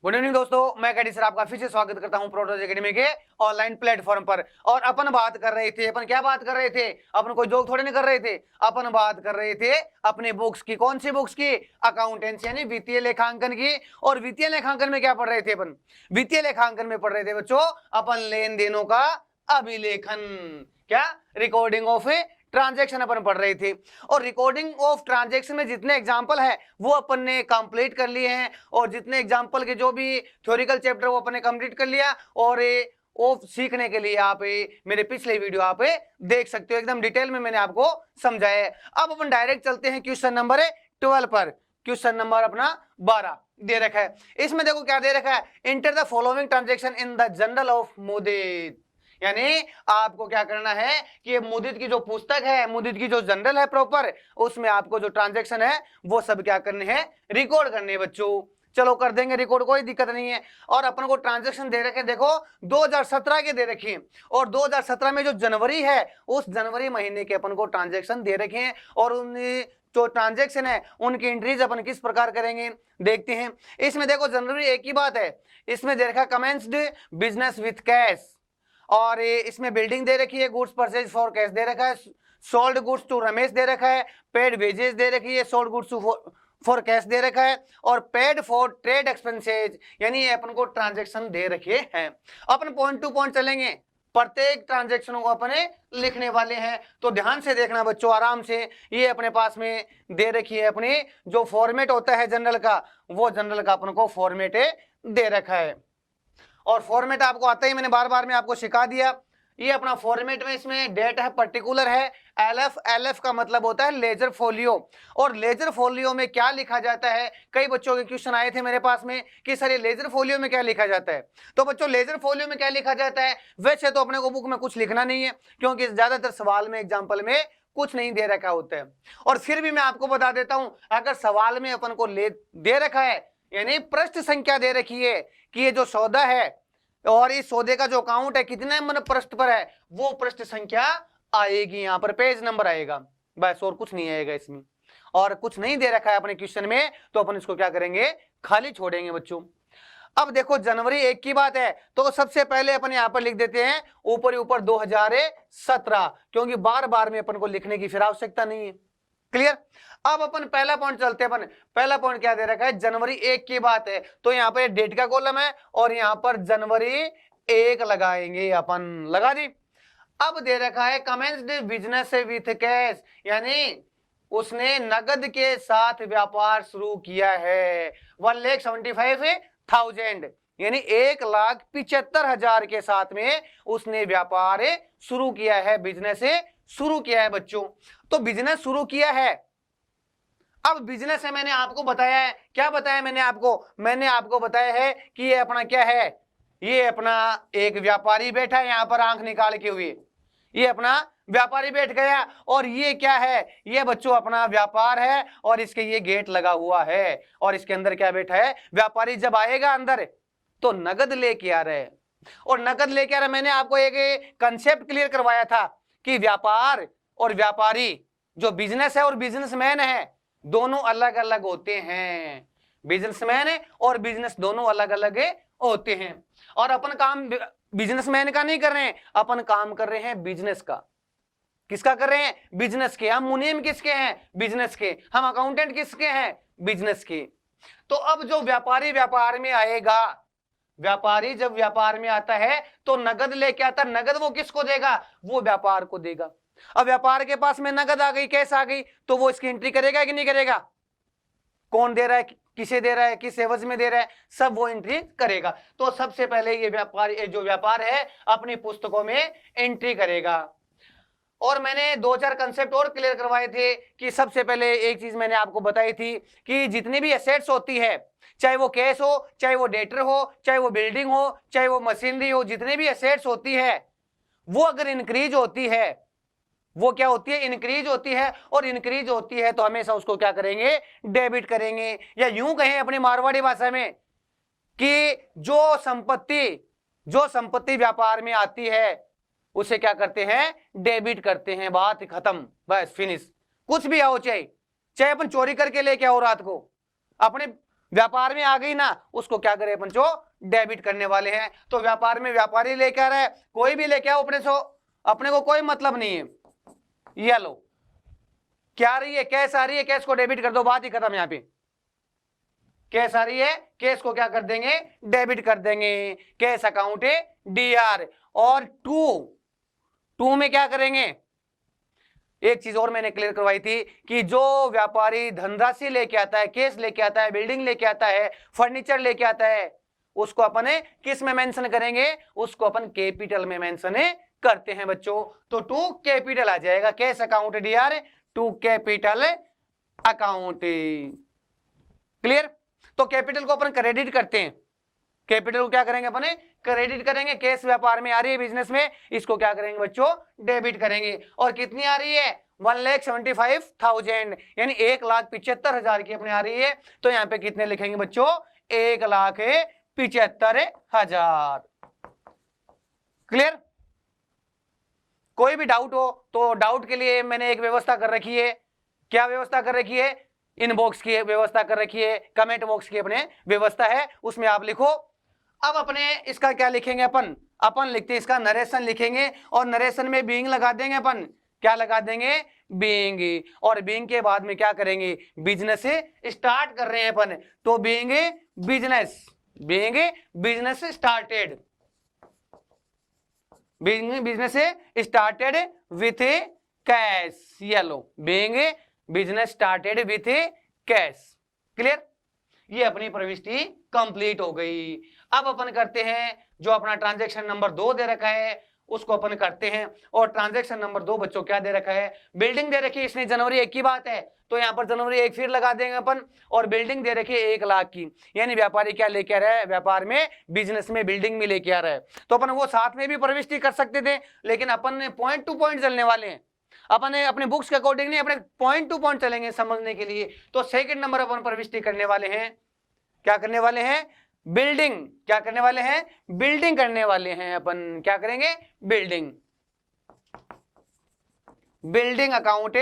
Good evening दोस्तों, मैं कैडी sir आपका फिर से स्वागत करता हूं प्रोटोज एकेडमी के ऑनलाइन प्लेटफॉर्म पर। और अपन बात कर रहे थे, अपन क्या बात कर रहे थे? अपन कोई जोक थोड़े नहीं कर रहे थे, अपन बात कर रहे थे अपने बुक्स की। कौन सी बुक्स की? अकाउंटेंसी यानी वित्तीय लेखांकन की। और वित्तीय लेखांकन में क्या पढ़ रहे थे अपन? वित्तीय लेखांकन में पढ़ रहे थे बच्चों अपन लेन देनों का अभिलेखन, क्या रिकॉर्डिंग ऑफ ट्रांजैक्शन अपन पढ़ रहे थे। और रिकॉर्डिंग ऑफ ट्रांजैक्शन में जितने एग्जांपल है वो अपन ने कंप्लीट कर लिए हैं, और जितने एग्जांपल के जो भी थ्योरिकल चैप्टर वो अपन ने कंप्लीट कर लिया। और वो सीखने के लिए आप मेरे पिछले वीडियो आप देख सकते हो, एकदम डिटेल में मैंने आपको समझाया है। अब अपन डायरेक्ट चलते हैं क्वेश्चन नंबर 12 पर। क्वेश्चन नंबर अपना 12 दे रखा है। इसमें देखो क्या दे रखा है, enter the following transaction in the journal of Mudit. यानी आपको क्या करना है कि मुदित की जो पुस्तक है, मुदित की जो जर्नल है प्रॉपर, उसमें आपको जो ट्रांजैक्शन है वो सब क्या करने हैं, रिकॉर्ड करने हैं बच्चों। चलो कर देंगे रिकॉर्ड, कोई दिक्कत नहीं है। और अपन को ट्रांजैक्शन दे रखे, देखो 2017 के दे रखे हैं, और 2017 में जो जनवरी है उस जनवरी महीने के अपन को ट्रांजैक्शन दे रखे हैं। और उन जो ट्रांजैक्शन है उनकी एंट्रीज अपन किस प्रकार करेंगे देखते हैं। इसमें देखो जनवरी एक ही बात है, इसमें दे रखा कमेंस्ड बिजनेस विथ कैश, और इसमें बिल्डिंग दे रखी है, गुड्स परचेज फॉर कैश दे रखा है, सोल्ड गुड्स टू रमेश दे रखा है, पेड वेजेस दे रखी है, sold goods to for cash दे रखा है, और पेड फॉर ट्रेड एक्सपेंसेज, यानी ये अपन को ट्रांजैक्शन दे रखे हैं। अपन पॉइंट टू पॉइंट चलेंगे, प्रत्येक ट्रांजैक्शनों को अपने लिखने वाले हैं, तो ध्यान से देखना बच्चों आराम से। ये अपने पास में दे रखी है, अपने जो फॉर्मेट होता है जनरल का, वो जनरल का अपन को फॉर्मेट दे रखा है। और फॉर्मेट आपको आता ही, मैंने बार बार में आपको सिखा दिया। ये अपना फॉर्मेट में इसमें डेट है, पर्टिकुलर है, एलएफ। एलएफ का मतलब होता है लेजर फोलियो। और लेजर फोलियो में क्या लिखा जाता है, कई बच्चों के क्वेश्चन आए थे मेरे पास में कि सर ये लेजर फोलियो में क्या लिखा जाता है। तो बच्चों लेजर फोलियो में क्या लिखा जाता है, वैसे तो अपने को बुक में कुछ लिखना नहीं है, क्योंकि ज्यादातर सवाल में एग्जाम्पल में कुछ नहीं दे रखा होता है। और फिर भी मैं आपको बता देता हूं, अगर सवाल में अपन को दे रखा है, यानी पृष्ठ संख्या दे रखी है कि ये जो सौदा है और इस सौदे का जो अकाउंट है कितने मन पृष्ठ पर है, वो पृष्ठ संख्या आएगी, यहां पर पेज नंबर आएगा बस, और कुछ नहीं आएगा इसमें। और कुछ नहीं दे रखा है अपने क्वेश्चन में, तो अपन इसको क्या करेंगे, खाली छोड़ेंगे बच्चों। अब देखो जनवरी 1 की बात है, तो सबसे पहले अपन यहां पर लिख देते हैं ऊपर ही ऊपर 2017, क्योंकि बार बार में अपन को लिखने की फिर आवश्यकता नहीं है। क्लियर? अब अपन पहला पॉइंट चलते हैं। अपन पहला पॉइंट क्या दे रखा है, जनवरी 1 की बात है, तो यहां पर डेट का कॉलम है और यहां पर जनवरी 1 लगाएंगे अपन, लगा दी। अब दे रखा है कमेंस्ड बिजनेस विथ कैश, यानी उसने नगद के साथ व्यापार शुरू किया है। 1,75,000 यानी 1,75,000 के साथ में उसने व्यापार शुरू किया है, बिजनेस शुरू किया है बच्चों। तो बिजनेस शुरू किया है। अब बिजनेस है, मैंने आपको बताया है, क्या बताया मैंने आपको बताया है कि ये अपना क्या है, ये अपना एक व्यापारी बैठा है यहां पर आंख निकाल के हुए, ये अपना व्यापारी बैठ गया। और ये क्या है, ये बच्चों अपना व्यापार है, और इसके ये गेट लगा हुआ है, और इसके अंदर क्या बैठा है, व्यापारी। जब आएगा अंदर तो नगद लेके आ रहे, और नगद लेके आ रहे, मैंने आपको एक कंसेप्ट क्लियर करवाया था कि व्यापार और व्यापारी, जो बिजनेस है और बिजनेसमैन है, दोनों अलग अलग होते हैं। बिजनेसमैन और बिजनेस दोनों अलग अलग होते हैं। और अपन काम बिजनेसमैन का नहीं कर रहे हैं, अपन काम कर रहे हैं बिजनेस का। किसका कर रहे हैं, बिजनेस के। हम मुनीम किसके हैं, बिजनेस के। हम अकाउंटेंट किसके हैं, बिजनेस के। तो अब जो व्यापारी व्यापार में आएगा, व्यापारी जब व्यापार में आता है तो नगद लेके आता है। नगद वो किसको देगा, वो व्यापार को देगा। अब व्यापार के पास में नगद आ गई, कैश आ गई, तो वो इसकी एंट्री करेगा कि नहीं करेगा, कौन दे रहा है, किसे दे रहा है, किस एवज में दे रहा है, सब वो एंट्री करेगा। तो सबसे पहले ये व्यापार है अपनी पुस्तकों में एंट्री करेगा। और मैंने 2-4 कंसेप्ट और क्लियर करवाए थे कि सबसे पहले एक चीज मैंने आपको बताई थी कि जितनी भी एसेट्स होती है, चाहे वो कैश हो, चाहे वो डेटर हो, चाहे वो बिल्डिंग हो, चाहे वो मशीनरी हो, जितनी भी एसेट्स होती है वो अगर इंक्रीज होती है, वो क्या होती है, इंक्रीज होती है। और इंक्रीज होती है तो हमेशा उसको क्या करेंगे, डेबिट करेंगे। या यूं कहें अपनी मारवाड़ी भाषा में कि जो संपत्ति व्यापार में आती है उसे क्या करते हैं, डेबिट करते हैं। बात खत्म, बस फिनिश। कुछ भी आओ, चाहे अपन चोरी करके लेके आओ रात को, अपने व्यापार में आ गई ना, उसको क्या करे अपन जो डेबिट करने वाले हैं। तो व्यापार में व्यापारी लेके आ रहा है, कोई भी लेके आओ अपने को कोई मतलब नहीं है। ये लो क्या आ रही है, कैश आ रही है, कैश को डेबिट कर दो, बात ही खत्म। यहाँ पे कैश आ रही है, कैश को क्या कर देंगे, डेबिट कर देंगे। कैश अकाउंट है DR। और टू में क्या करेंगे, एक चीज और मैंने क्लियर करवाई थी कि जो व्यापारी धनराशि लेके आता है, कैश लेके आता है, बिल्डिंग लेके आता है, फर्नीचर लेके आता है, उसको अपन किस में मेंशन करेंगे, उसको अपन कैपिटल में मेंशन करते हैं बच्चों। तो टू कैपिटल आ जाएगा, cash account DR, to capital account. Clear. तो कैपिटल को अपन क्रेडिट करते हैं, कैपिटल को क्या करेंगे अपन क्रेडिट करेंगे। कैश व्यापार में आ रही है बिजनेस में, इसको क्या करेंगे बच्चों, डेबिट करेंगे। और कितनी आ रही है, 1,75,000 यानी 1,75,000 की अपने आ रही है। तो यहाँ पे कितने लिखेंगे बच्चों, 1,75,000। क्लियर। कोई भी डाउट हो तो डाउट के लिए मैंने एक व्यवस्था कर रखी है। क्या व्यवस्था कर रखी है, इनबॉक्स की व्यवस्था कर रखी है, कमेंट बॉक्स की अपने व्यवस्था है, उसमें आप लिखो। अब अपने इसका क्या लिखेंगे, अपन लिखते हैं इसका नरेशन लिखेंगे, और नरेशन में बीइंग लगा देंगे अपन। क्या लगा देंगे, बीइंग। और बीइंग के बाद में क्या करेंगे, बिजनेस स्टार्ट कर रहे हैं अपन, तो being business started, business started with cash. ये लो, being business started with cash. Clear. ये अपनी प्रविष्टि कंप्लीट हो गई। अब अपन करते हैं जो अपना ट्रांजैक्शन नंबर 2 दे रखा है, उसको अपन करते हैं। और ट्रांजैक्शन नंबर 2 बच्चों क्या दे रखा है, बिल्डिंग दे रखी है, इसने जनवरी 1 की बात है, तो यहाँ पर जनवरी 1 फिर लगा देंगे अपन। और बिल्डिंग दे रखी है 1 लाख की, यानी व्यापारी क्या लेके आ रहा है, व्यापार में बिजनेस में बिल्डिंग में लेके आ रहा है। तो अपन वो साथ में भी प्रविष्टि कर सकते थे, लेकिन अपन ने पॉइंट टू पॉइंट चलने वाले हैं, अपन अपने बुक्स के अकॉर्डिंग नहीं, अपने पॉइंट टू पॉइंट चलेंगे समझने के लिए। तो सेकंड नंबर अपन प्रविष्टि करने वाले हैं, क्या करने वाले हैं, बिल्डिंग। क्या करने वाले हैं, बिल्डिंग करने वाले हैं अपन। क्या करेंगे, बिल्डिंग अकाउंट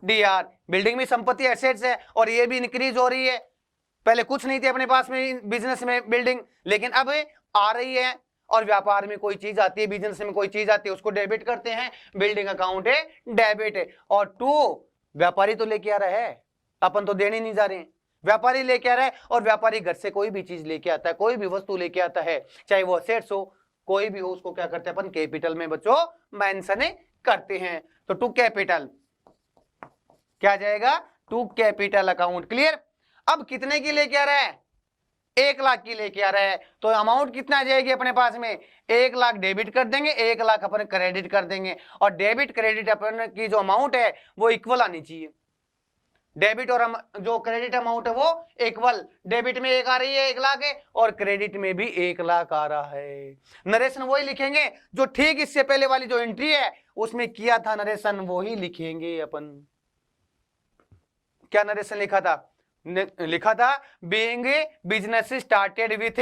DR। बिल्डिंग में संपत्ति एसेट्स है, और ये भी इंक्रीज हो रही है। पहले कुछ नहीं थे अपने पास में बिजनेस में बिल्डिंग, लेकिन अब आ रही है। और व्यापार में कोई चीज आती है, बिजनेस में कोई चीज आती है, उसको डेबिट करते हैं, बिल्डिंग अकाउंट डेबिट। और टू व्यापारी तो लेके आ रहा है, अपन तो देने नहीं जा रहे हैं, व्यापारी लेके आ रहा है। और व्यापारी घर से कोई भी चीज लेके आता है, कोई भी वस्तु लेके आता है, चाहे वो असेट्स हो, कोई भी हो, उसको क्या करते हैं अपन कैपिटल में बच्चों मेंशन करते हैं। तो टू कैपिटल क्या जाएगा, टू कैपिटल अकाउंट। क्लियर। अब कितने की लेके आ रहा है, 1 लाख की लेके आ रहा है, तो अमाउंट कितना आ जाएगी अपने पास में, 1 लाख डेबिट कर देंगे, 1 लाख अपन क्रेडिट कर देंगे। और डेबिट क्रेडिट अपन की जो अमाउंट है वो इक्वल आनी चाहिए। डेबिट और जो क्रेडिट अमाउंट है वो इक्वल, डेबिट में 1 आ रही है 1 लाख है, और क्रेडिट में भी 1 लाख आ रहा है। नरेशन वही लिखेंगे जो ठीक इससे पहले वाली जो एंट्री है उसमें किया था नरेशन, वही लिखेंगे अपन। क्या नरेशन लिखा था, being business started with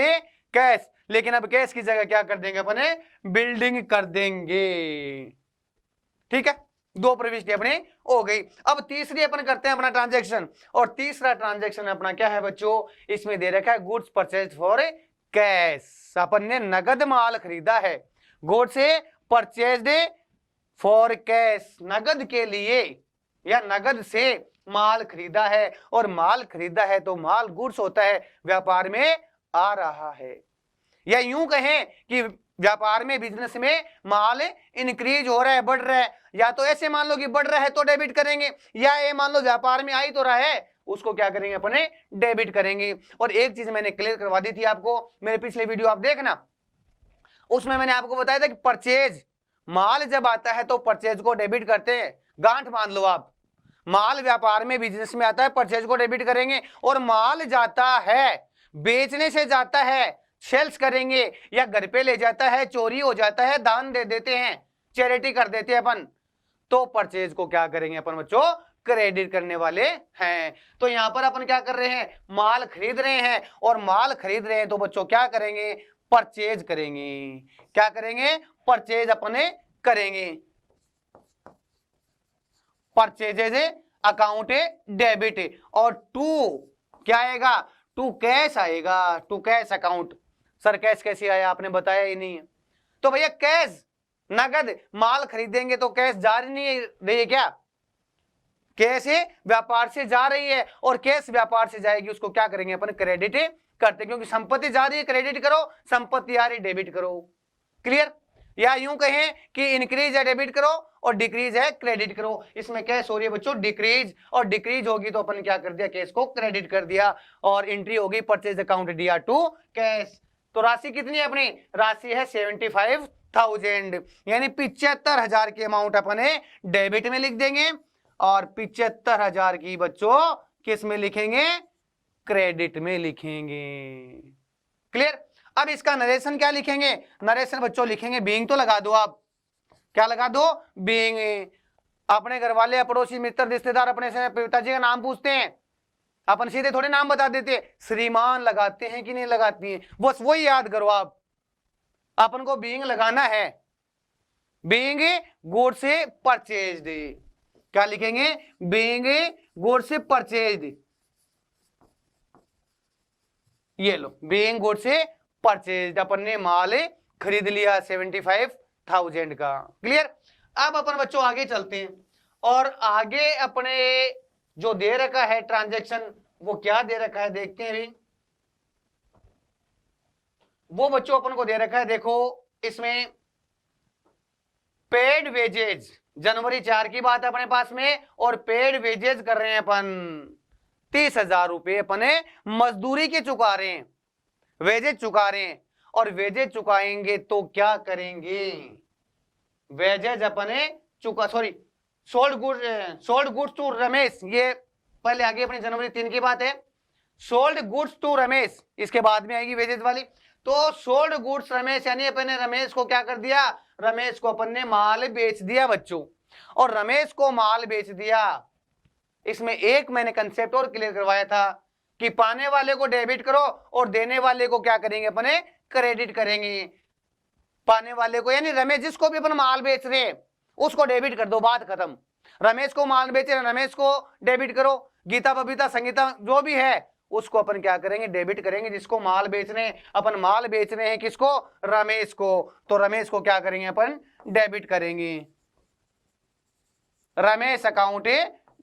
cash, लेकिन अब कैश की जगह क्या कर देंगे अपने, बिल्डिंग कर देंगे। ठीक है, 2 प्रविष्टि अपने हो गई। अब तीसरी अपन करते हैं अपना ट्रांजैक्शन, और तीसरा ट्रांजैक्शन अपना क्या है बच्चों, इसमें दे रखा है गुड्स परचेज फॉर कैश। अपन ने नगद माल खरीदा है, गुड्स परचेज्ड फॉर कैश, नगद के लिए या नगद से माल खरीदा है। और माल खरीदा है तो माल गुड्स होता है, व्यापार में आ रहा है। या यूं कहें कि व्यापार में बिजनेस में माल इंक्रीज हो रहा है, बढ़ रहा है। या तो ऐसे मान लो कि बढ़ रहा है तो डेबिट करेंगे, या ये मान लो व्यापार में आ ही तो रहा है, उसको क्या करेंगे अपने डेबिट करेंगे। और एक चीज मैंने क्लियर करवा दी थी आपको, मेरे पिछले वीडियो आप देखना, उसमें मैंने आपको बताया था कि परचेज, माल जब आता है तो परचेज को डेबिट करते हैं। गांठ मान लो आप, माल व्यापार में बिजनेस में आता है, परचेज को डेबिट करेंगे। और माल जाता है, बेचने से जाता है, सेल्स करेंगे, या घर पे ले जाता है, चोरी हो जाता है, दान दे देते हैं, चैरिटी कर देते हैं अपन, तो परचेज को क्या करेंगे अपन बच्चों, क्रेडिट करने वाले हैं। तो यहां पर अपन क्या कर रहे हैं, माल खरीद रहे हैं, और माल खरीद रहे हैं तो बच्चों क्या करेंगे, परचेज करेंगे। क्या करेंगे, परचेज अपने करेंगे। Purchases account debit. और टू क्या आएगा, टू कैश आएगा, to cash account. Sir cash कैसे आया, आपने बताया ही नहीं है। तो भैया कैश, नगद माल खरीदेंगे तो कैश जा नहीं रही है क्या, कैश व्यापार से जा रही है, और कैश व्यापार से जाएगी उसको क्या करेंगे अपन, क्रेडिट करते, क्योंकि संपत्ति जा रही है क्रेडिट करो, संपत्ति आ रही डेबिट करो। क्लियर? या यूं कहें कि इंक्रीज है डेबिट करो और डिक्रीज है क्रेडिट करो। इसमें कैश हो रही है बच्चों डिक्रीज, और डिक्रीज होगी तो अपन क्या कर दिया, कैश को क्रेडिट कर दिया, और एंट्री होगी purchase account DR to cash. तो राशि कितनी है अपनी, राशि है 75,000, यानी 75,000 की अमाउंट अपने डेबिट में लिख देंगे, और 75,000 की बच्चों किस में लिखेंगे, क्रेडिट में लिखेंगे। क्लियर? अब इसका नरेशन क्या लिखेंगे, नरेशन बच्चों लिखेंगे बीइंग, तो लगा दो आप, क्या लगा दो, बीइंग। अपने घर वाले, पड़ोसी, मित्र, रिश्तेदार अपने से पिताजी का नाम पूछते हैं, अपन सीधे थोड़े नाम बता देते, श्रीमान लगाते हैं कि नहीं लगाती हैं, बस वही याद करो आप, अपन को बीइंग लगाना है, बीइंग गुड्स परचेज्ड। क्या लिखेंगे, बीइंग गुड्स परचेज्ड, ये लो बीइंग गुड्स परचेज्ड, अपन ने माल खरीद लिया 75,000 का। क्लियर? अब अपन बच्चों आगे चलते हैं, और आगे अपने जो दे रखा है ट्रांजैक्शन, वो क्या दे रखा है देखते हैं अभी। वो बच्चों अपन को दे रखा है, देखो इसमें पेड वेजेज, जनवरी 4 की बात है अपने पास में, और पेड वेजेज कर रहे हैं अपन 30,000 रुपए अपने मजदूरी के चुका रहे हैं, वेजेज चुका रहे हैं, और वेजेज चुकाएंगे तो क्या करेंगे, वेजेज अपने चुका, sorry sold goods to Ramesh, ये पहले आगे अपनी जनवरी 3 की बात है, सोल्ड गुड्स टू रमेश, इसके बाद में आएगी वेजेज वाली। तो सोल्ड गुड्स रमेश, यानी अपने रमेश को क्या कर दिया, रमेश को अपन ने माल बेच दिया बच्चों, और रमेश को माल बेच दिया। इसमें एक मैंने कंसेप्ट और क्लियर करवाया था कि पाने वाले को डेबिट करो और देने वाले को क्या करेंगे अपने, क्रेडिट करेंगे। पाने वाले को यानी रमेश, जिसको भी अपन माल बेच रहे हैं उसको डेबिट कर दो, बात खत्म। रमेश को माल बेच रहे, रमेश को डेबिट करो, गीता बबीता संगीता जो भी है उसको अपन क्या करेंगे, डेबिट करेंगे। जिसको माल बेच रहे हैं, अपन माल बेच रहे हैं किसको, रमेश को, तो रमेश को क्या करेंगे अपन, डेबिट करेंगे, रमेश अकाउंट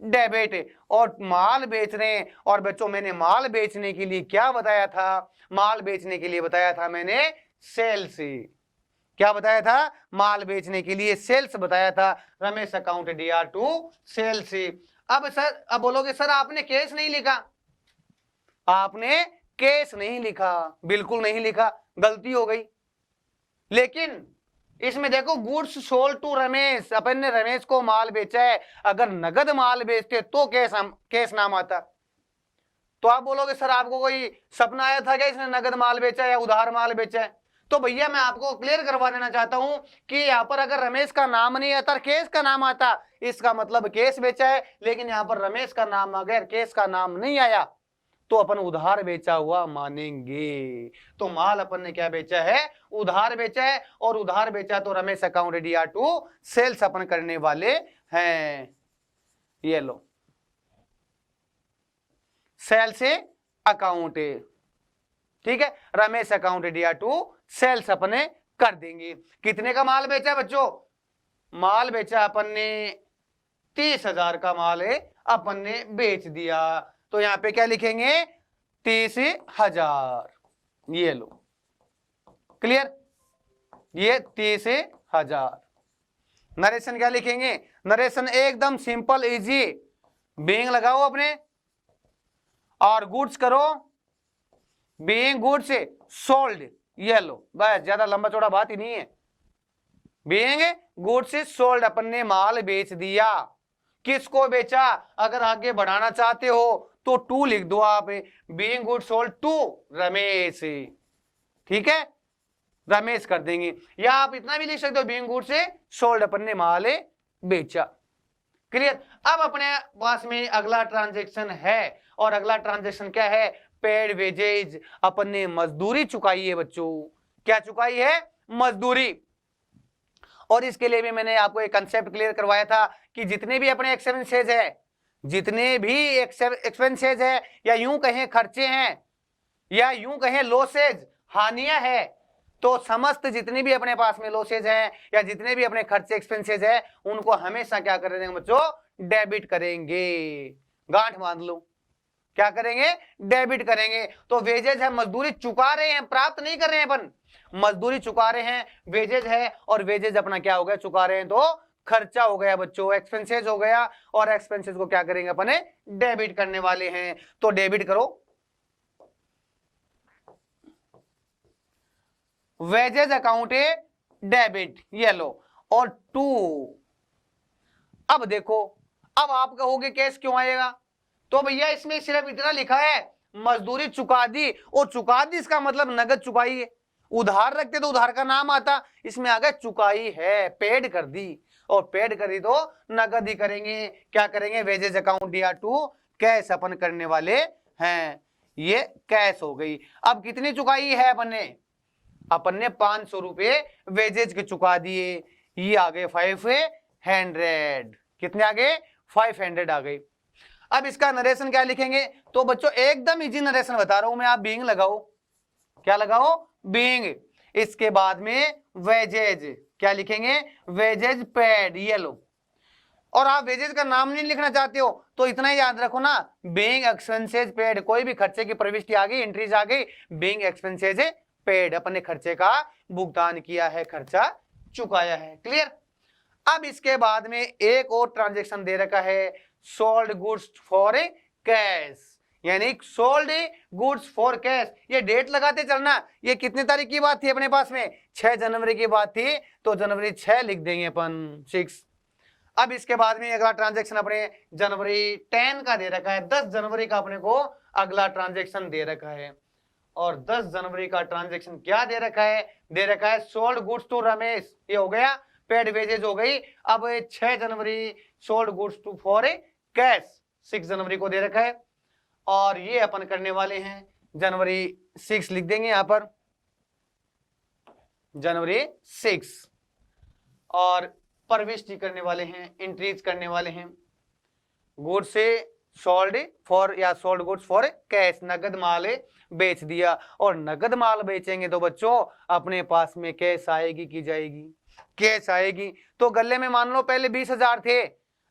डेबिट। और माल बेच रहे हैं, और बच्चों मैंने माल बेचने के लिए क्या बताया था, माल बेचने के लिए बताया था मैंने सेल्स। क्या बताया था, माल बेचने के लिए सेल्स बताया था, Ramesh account DR to sales. अब सर, अब बोलोगे सर आपने केस नहीं लिखा, आपने केस नहीं लिखा, बिल्कुल नहीं लिखा, गलती हो गई। लेकिन इसमें देखो गुड्स सोल्ड टू रमेश, अपन ने रमेश को माल बेचा है, अगर नगद माल बेचते तो केस नाम आता। तो आप बोलोगे सर आपको कोई सपना आया था क्या इसने नगद माल बेचा या उधार माल बेचा है, तो भैया मैं आपको क्लियर करवा देना चाहता हूं कि यहाँ पर अगर रमेश का नाम नहीं आता, केस का नाम आता, इसका मतलब केस बेचा है। लेकिन यहाँ पर रमेश का नाम अगर केस का नाम नहीं आया तो अपन उधार बेचा हुआ मानेंगे। तो माल अपन ने क्या बेचा है, उधार बेचा है, और उधार बेचा तो Ramesh account DR to sales अपन करने वाले हैं। ये लो सेल्स अकाउंट, ठीक है, Ramesh account DR to sales अपने कर देंगे। कितने का माल बेचा है बच्चों, माल बेचा अपन ने 30,000 का माल है, अपन ने बेच दिया। तो यहां पे क्या लिखेंगे, 30,000, ये लो क्लियर, ये 30,000। नरेशन क्या लिखेंगे, नरेशन एकदम सिंपल इजी, बीइंग लगाओ अपने और गुड्स करो, बीइंग गुड्स सोल्ड, ये लो बस, ज्यादा लंबा चौड़ा बात ही नहीं है। बीइंग गुड्स सोल्ड, अपन ने माल बेच दिया, किसको बेचा, अगर आगे बढ़ाना चाहते हो तो टू लिख दो आप, being goods sold to Ramesh, ठीक है, रमेश कर देंगे। या आप इतना भी लिख सकते हो, बीइंग गुड्स सोल्ड, अपन ने माल बेचा। क्लियर? अब अपने पास में अगला ट्रांजैक्शन है, और अगला ट्रांजैक्शन क्या है, पेड वेजेज, अपन ने मजदूरी चुकाई है बच्चों। क्या चुकाई है, मजदूरी। और इसके लिए भी मैंने आपको एक कंसेप्ट क्लियर करवाया था कि जितने भी अपने एक्सपेंसेज है, जितने भी एक्सपेंसेज है या यूं कहें खर्चे हैं, या यूं कहें लॉसेज, हानियां है, तो समस्त जितनी भी अपने पास में लॉसेज है या जितने भी अपने खर्चे एक्सपेंसेस है उनको हमेशा क्या करेंगे बच्चों, डेबिट करेंगे। गांठ बांध लो, क्या करेंगे, डेबिट करेंगे। तो वेजेज है, मजदूरी चुका रहे हैं, प्राप्त नहीं कर रहे हैं अपन, मजदूरी चुका रहे हैं, वेजेज है, और वेजेज अपना क्या हो गया, चुका रहे हैं, तो खर्चा हो गया बच्चों, एक्सपेंसेस हो गया, और एक्सपेंसेस को क्या करेंगे अपने, डेबिट करने वाले हैं। तो डेबिट करो, वेजेज अकाउंट डेबिट, ये लो। और 2, अब देखो, अब आप कहोगे कैश क्यों आएगा, तो भैया इसमें सिर्फ इतना लिखा है मजदूरी चुका दी, और चुका दी इसका मतलब नगद चुकाई है, उधार रखते तो उधार का नाम आता, इसमें आ गया चुकाई है, पेड कर दी, और पेड कर दी तो नगद ही करेंगे, क्या करेंगे, वेजेज अकाउंट या 2 कैश अपन करने वाले हैं, ये कैश हो गई। अब कितनी चुकाई है अपन ने 500 रुपए वेजेज के चुका दिए, ये आ गए 500, कितने आ गए, 500 आ गए। अब इसका नरेशन क्या लिखेंगे, तो बच्चों एकदम इजी नरेशन बता रहा हूं मैं, आप बीइंग लगाओ, क्या लगाओ, बीइंग। इसके बाद में वेजेज क्या लिखेंगे, वेजेज पेड, ये लो। और आप वेजेज का नाम नहीं लिखना चाहते हो तो इतना ही याद रखो ना, बीइंग एक्सपेंसेज पेड, कोई भी खर्चे की प्रविष्टि आ गई, एंट्रीज आ गई, बीइंग एक्सपेंसेज पेड, अपने खर्चे का भुगतान किया है, खर्चा चुकाया है, क्लियर। अब इसके बाद में एक और ट्रांजैक्शन दे रखा है, सोल्ड गुड्स फॉर कैश, यानी सोल्ड गुड्स फॉर कैश। ये डेट लगाते चलना, ये कितने तारीख की बात थी अपने पास में, 6 जनवरी की बात थी, तो जनवरी 6 लिख देंगे अपन, 6। अब इसके बाद में अगला ट्रांजैक्शन अपने जनवरी 10 का दे रखा है, 10 जनवरी का अपने को अगला ट्रांजैक्शन दे रखा है, और 10 जनवरी का ट्रांजैक्शन क्या दे रखा है, दे रखा है सोल्ड गुड्स टू रमेश, ये हो गया, पेड वेजेज हो गई। अब 6 जनवरी sold goods to for cash, 6 जनवरी को दे रखा है, और ये अपन करने वाले हैं जनवरी 6 लिख देंगे यहां पर, जनवरी 6, और प्रविष्टि करने वाले हैं, एंट्रीज करने वाले हैं, गुड्स से सोल्ड फॉर या सोल्ड गुड्स फॉर कैश, नगद माल बेच दिया, और नगद माल बेचेंगे तो बच्चों अपने पास में कैश आएगी की जाएगी, कैश आएगी। तो गले में मान लो पहले 20,000 थे,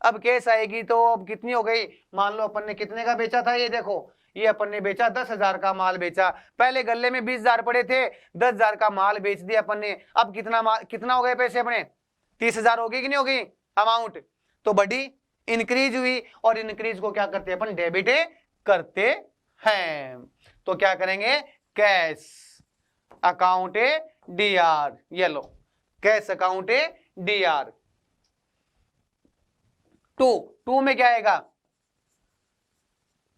अब कैश आएगी तो अब कितनी हो गई, मान लो अपन ने कितने का बेचा था, ये देखो, ये अपन ने बेचा 10,000 का माल बेचा, पहले गले में 20,000 पड़े थे, 10,000 का माल बेच दिया अपन ने, अब कितना हो गए पैसे अपने, 30,000 हो गई कि नहीं हो गई अमाउंट, तो बड़ी इंक्रीज हुई, और इंक्रीज को क्या करते हैं अपन, डेबिट करते हैं। तो क्या करेंगे, कैश अकाउंट डीआर, ये लो, कैश अकाउंट डीआर। 2 में क्या आएगा,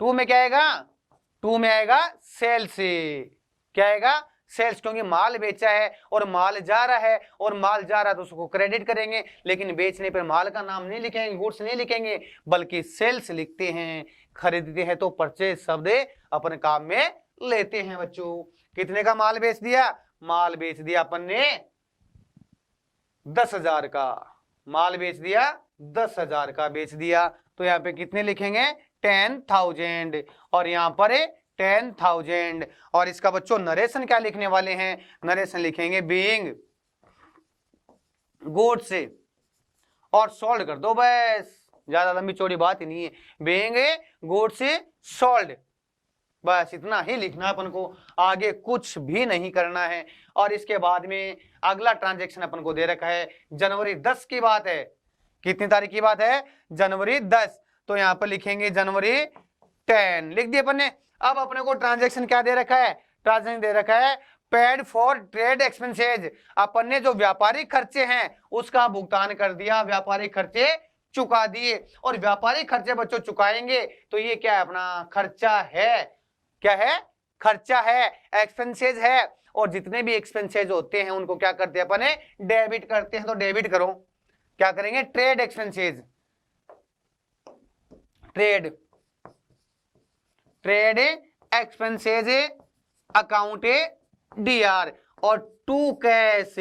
2 में क्या आएगा, 2 में आएगा सेल्स, क्या आएगा, सेल्स, क्योंकि माल बेचा है और माल जा रहा है, और माल जा रहा है तो उसको क्रेडिट करेंगे, लेकिन बेचने पर माल का नाम नहीं लिखेंगे, गुड्स नहीं लिखेंगे, बल्कि सेल्स लिखते हैं, खरीदते हैं तो परचेज शब्द अपन काम में लेते हैं बच्चों। कितने का माल बेच दिया, माल बेच दिया अपन ने 10,000 का, माल बेच दिया 10,000 का बेच दिया, तो यहाँ पे कितने लिखेंगे, 10,000, और यहाँ पर 10,000। और इसका बच्चों नरेशन क्या लिखने वाले हैं, नरेशन लिखेंगे बीइंग गुड्स से, और सोल्ड कर दो, बस ज्यादा लंबी चौड़ी बात ही नहीं है, बीइंग गुड्स सोल्ड, बस इतना ही लिखना अपन को, आगे कुछ भी नहीं करना है। और इसके बाद में अगला ट्रांजैक्शन अपन को दे रखा है, जनवरी 10 की बात है, कितनी तारीख की बात है, जनवरी 10, तो यहाँ पर लिखेंगे जनवरी 10 लिख दिए अपन ने। अब अपने को ट्रांजैक्शन क्या दे रखा है, ट्रांजैक्शन दे रखा है पेड फॉर ट्रेड एक्सपेंसेज, अपन ने जो व्यापारिक खर्चे हैं उसका भुगतान कर दिया, व्यापारिक खर्चे चुका दिए, और व्यापारिक खर्चे बच्चों चुकाएंगे तो ये क्या है, अपना खर्चा है, क्या है, खर्चा है, एक्सपेंसेज है, और जितने भी एक्सपेंसेज होते हैं उनको क्या करते हैं अपन डेबिट करते हैं, तो डेबिट करो, क्या करेंगे, trade expenses, trade expenses account DR. और 2 कैश,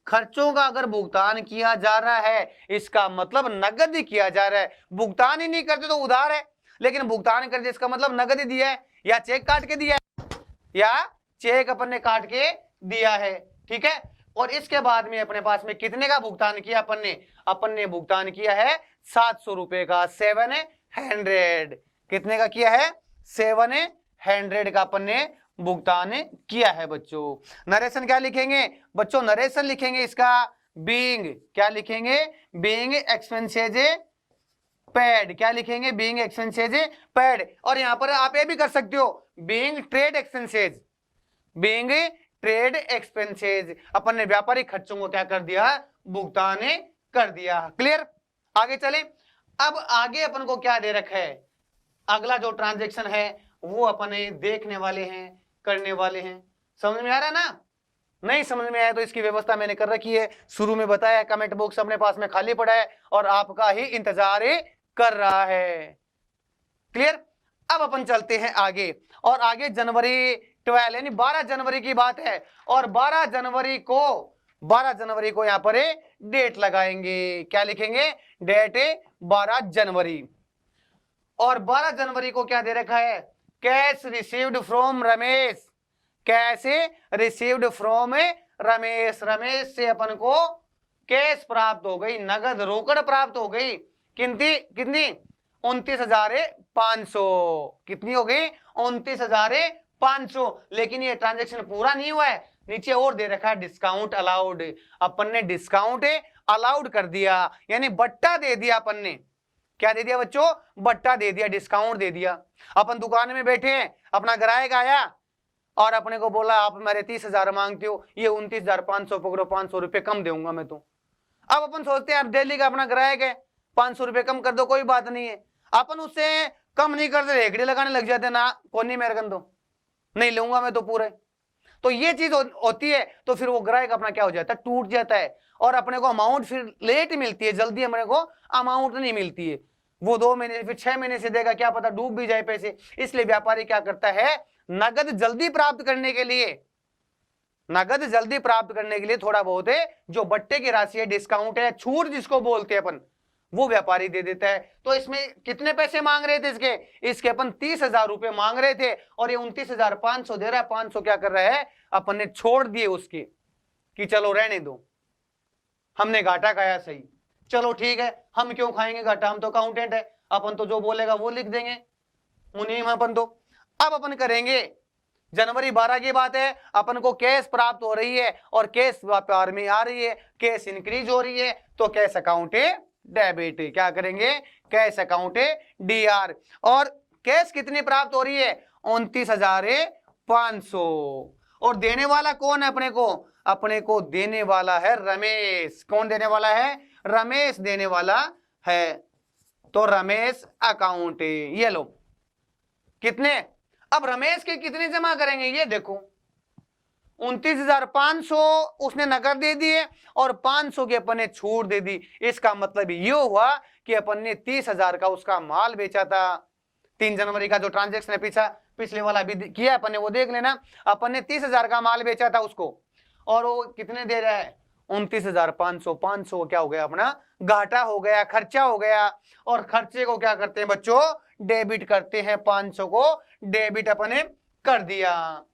खर्चों का अगर भुगतान किया जा रहा है इसका मतलब नगद ही किया जा रहा है, भुगतान ही नहीं करते तो उधार है, लेकिन भुगतान करते इसका मतलब नगद ही दिया है या चेक काट के दिया है, या चेक अपन ने काट के दिया है, ठीक है। और इसके बाद में अपने पास में कितने का भुगतान किया अपन ने भुगतान किया है 700 रुपए का, 700। कितने का किया है 700 का अपन ने भुगतान किया है बच्चों। नरेशन क्या लिखेंगे बच्चों, नरेशन लिखेंगे इसका बीइंग, क्या लिखेंगे बीइंग एक्सपेंसेज पेड, क्या लिखेंगे बीइंग एक्सपेंसेज पेड। और यहां पर आप ये भी कर सकते हो being trade expenses, being trade expenses, अपन ने व्यापारिक खर्चों को क्या कर दिया भुगतान कर दिया। क्लियर, आगे चले। अब आगे अपन को क्या दे रखा है, अगला जो ट्रांजैक्शन है वो अपन देखने वाले हैं, करने वाले हैं। समझ में आ रहा है ना, नहीं समझ में आया तो इसकी व्यवस्था मैंने कर रखी है, शुरू में बताया, कमेंट बॉक्स अपने पास में खाली पड़ा है और आपका ही इंतजार कर रहा है। क्लियर, अब अपन चलते हैं आगे, और आगे जनवरी 12 यानी 12 जनवरी की बात है, और 12 जनवरी को यहां पर डेट लगाएंगे, क्या लिखेंगे डेट 12 जनवरी। और 12 जनवरी को क्या दे रखा है, cash received from Ramesh, cash received from Ramesh, Ramesh से अपन को कैश प्राप्त हो गई, नगद रोकड़ प्राप्त हो गई, कितनी 29,500, कितनी हो गई 29,500। लेकिन ये ट्रांजैक्शन पूरा नहीं हुआ है, नीचे और दे रखा है डिस्काउंट अलाउड, अपन ने डिस्काउंट अलाउड कर दिया, यानी बट्टा दे दिया अपन ने, क्या दे दिया बच्चों बट्टा दे दिया, डिस्काउंट दे दिया। अपन दुकान में बैठे हैं, अपना ग्राहक आया और अपने को बोला आप मेरे 30,000 मांगते हो, ये 29,500 पकड़ो, 500 रुपए कम दूंगा मैं तो। अब अपन सोचते हैं डेली का अपना ग्राहक है, 500 रुपए कम कर दो, कोई बात नहीं है, अपन उससे कम नहीं करते, रेगड़ी लगाने लग जाते ना, कौन नहीं मेरे दो, नहीं लूंगा मैं तो पूरे। तो ये चीज होती है, तो फिर वो ग्राहक अपना क्या हो जाता है टूट जाता है, और अपने को अमाउंट फिर लेट मिलती है, जल्दी अपने को अमाउंट नहीं मिलती है, वो 2 महीने फिर 6 महीने से देगा, क्या पता डूब भी जाए पैसे। इसलिए व्यापारी क्या करता है, नगद जल्दी प्राप्त करने के लिए, नगद जल्दी प्राप्त करने के लिए थोड़ा बहुत है जो बट्टे की राशि है, डिस्काउंट है, छूट जिसको बोलते हैं अपन, वो व्यापारी दे देता है। तो इसमें कितने पैसे मांग रहे थे इसके अपन 30,000 रुपए मांग रहे थे, और ये 29,500 दे रहा है, 500 क्या कर रहा है अपन ने छोड़ दिए उसके, कि चलो रहने दो, हमने घाटा खाया सही, चलो ठीक है, हम क्यों खाएंगे घाटा, हम तो अकाउंटेंट है, अपन तो जो बोलेगा वो लिख देंगे, मुनीम अपन तो। अब अपन करेंगे जनवरी 12 की बात है, अपन को कैश प्राप्त हो रही है और कैश व्यापार में आ रही है, कैश इंक्रीज हो रही है, तो कैश अकाउंट डेबिट, क्या करेंगे कैश अकाउंट डीआर। और कैश कितनी प्राप्त हो रही है 29,500, और देने वाला कौन है अपने को देने वाला है रमेश। कौन देने वाला है, रमेश देने वाला है, तो रमेश अकाउंट, ये लो कितने, अब रमेश के कितने जमा करेंगे ये देखो, 29,500 उसने नकद दे दिए और 500 की अपन ने छूट दे दी। इसका मतलब ये हुआ कि अपन ने 30,000 का उसका माल बेचा था। 3 जनवरी का जो ट्रांजैक्शन है पिछले वाला भी किया अपन ने, वो देख लेना। अपन ने 30,000 का माल बेचा था उसको, और वो कितने दे रहा है 29,500। 500 क्या हो गया अपना घाटा हो गया, खर्चा हो गया, और खर्चे को क्या करते हैं बच्चों डेबिट करते हैं, 500 को डेबिट अपने कर दिया।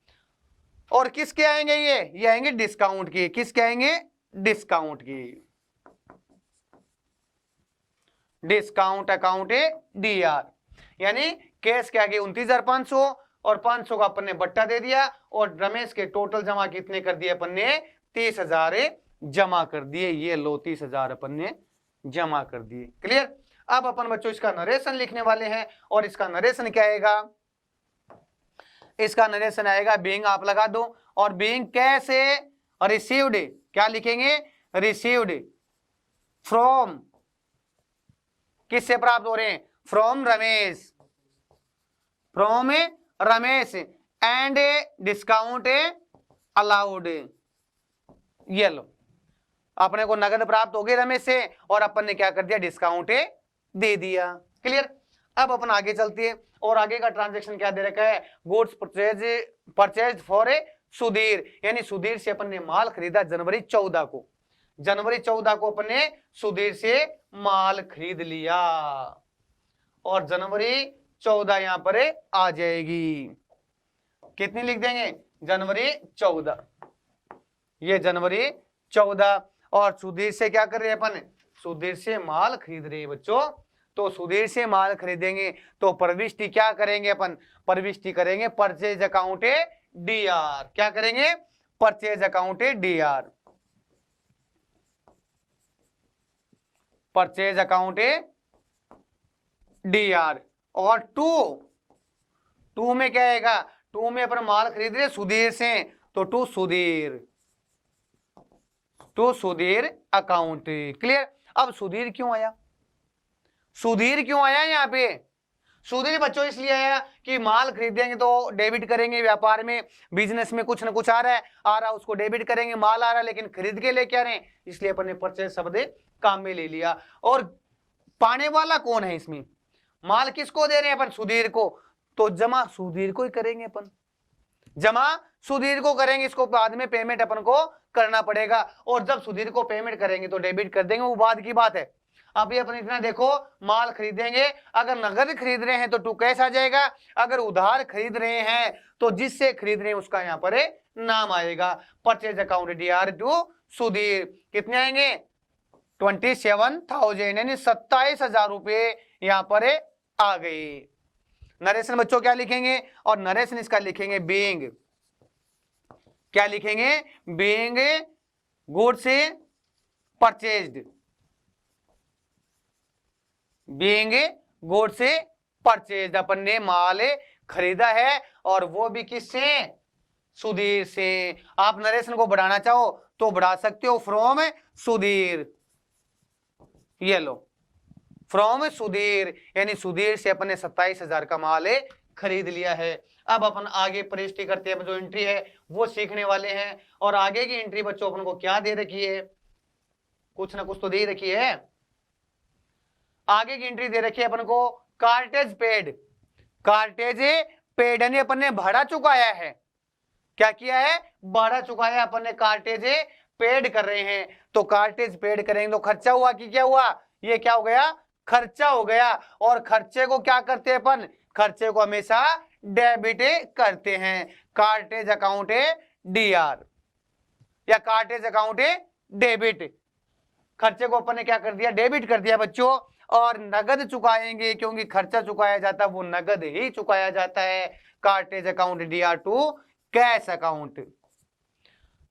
और किसके आएंगे ये आएंगे डिस्काउंट की, किसके आएंगे डिस्काउंट की, डिस्काउंट अकाउंट डीआर, यानी कैश के आगे 29,500 और 500 का अपन ने बट्टा दे दिया, और रमेश के टोटल जमा कितने कर दिए अपन ने 30,000 जमा कर दिए। ये लो 30,000 अपन ने जमा कर दिए। क्लियर, अब अपन बच्चों इसका नरेशन लिखने वाले हैं, और इसका नरेशन क्या आएगा, इसका नरेशन आएगा बीइंग, आप लगा दो, और बीइंग कैसे रिसीव्ड, क्या लिखेंगे रिसीव्ड फ्रॉम, किससे प्राप्त हो रहे हैं from Ramesh and discount allowed. ये लो अपने को नगद प्राप्त हो गई रमेश से, और अपन ने क्या कर दिया डिस्काउंट दे दिया। क्लियर, अब अपन आगे चलते हैं, और आगे का ट्रांजैक्शन क्या दे रखा है, गुड्स परचेज फॉर सुधीर, यानी सुधीर से अपन ने माल खरीदा जनवरी 14 को, जनवरी 14 को अपन ने सुधीर से माल खरीद लिया, और जनवरी 14 यहां पर आ जाएगी। कितनी लिख देंगे? जनवरी 14, ये जनवरी 14। और सुधीर से क्या कर रहे हैं अपन? सुधीर से माल खरीद रहे हैं बच्चों। तो सुधीर से माल खरीदेंगे तो प्रविष्टि क्या करेंगे अपन? प्रविष्टि करेंगे परचेज अकाउंट DR। क्या करेंगे? Purchase account DR, purchase account DR। और टू में क्या आएगा? टू में अपन माल खरीद रहे सुधीर से, तो टू सुधीर अकाउंट। क्लियर? अब सुधीर क्यों आया? सुधीर क्यों आया यहाँ पे? सुधीर बच्चों इसलिए आया कि माल खरीदेंगे तो डेबिट करेंगे, व्यापार में बिजनेस में कुछ ना कुछ आ रहा उसको डेबिट करेंगे, माल आ रहा है लेकिन खरीद के लेके आ रहे हैं, इसलिए अपन ने परचेज शब्द काम में ले लिया। और पाने वाला कौन है इसमें? माल किसको दे रहे हैं अपन? सुधीर को। तो जमा सुधीर को ही करेंगे अपन, जमा सुधीर को करेंगे, इसको बाद में पेमेंट अपन को करना पड़ेगा। और जब सुधीर को पेमेंट करेंगे तो डेबिट कर देंगे, वो बाद की बात है। अभी अपन इतना देखो, माल खरीदेंगे, अगर नगद खरीद रहे हैं तो टू कैश आ जाएगा, अगर उधार खरीद रहे हैं तो जिससे खरीद रहे हैं उसका यहाँ पर नाम आएगा। Purchase account DR to Sudhir. कितने आएंगे? 27,000, यानी 27,000 रुपये यहाँ पर आ गए। नरेशन बच्चों क्या लिखेंगे? और नरेशन इसका लिखेंगे बीइंग, क्या लिखेंगे? Being goods purchased, being goods purchased. अपन ने माल खरीदा है और वो भी किससे? सुधीर से। आप नरेशन को बढ़ाना चाहो तो बढ़ा सकते हो, फ्रॉम सुधीर। ये लो, फ्रॉम सुधीर, यानी सुधीर से अपन ने 27,000 का माल खरीद लिया है। अब अपन आगे प्रविष्टि करते हैं, जो एंट्री है वो सीखने वाले हैं। और आगे की एंट्री बच्चों अपन को क्या दे रखी है? कुछ ना कुछ तो दे रखी है। आगे की एंट्री दे रखी है अपन को कार्टेज पेड। कार्टेज पेड यानी अपन ने भाड़ा चुकाया है। क्या किया है? भाड़ा चुकाया अपन ने, कार्टेज पेड कर रहे हैं। तो कार्टेज पेड करेंगे तो खर्चा हुआ कि क्या हुआ? ये क्या हो गया? खर्चा हो गया। और खर्चे को क्या करते हैं अपन? खर्चे को हमेशा डेबिट करते हैं। कार्टेज अकाउंट DR या कार्टेज अकाउंट डेबिट। खर्चे को अपन ने क्या कर दिया? डेबिट कर दिया बच्चों। और नगद चुकाएंगे, क्योंकि खर्चा चुकाया जाता है वो नगद ही चुकाया जाता है। Cartage account DR to cash account.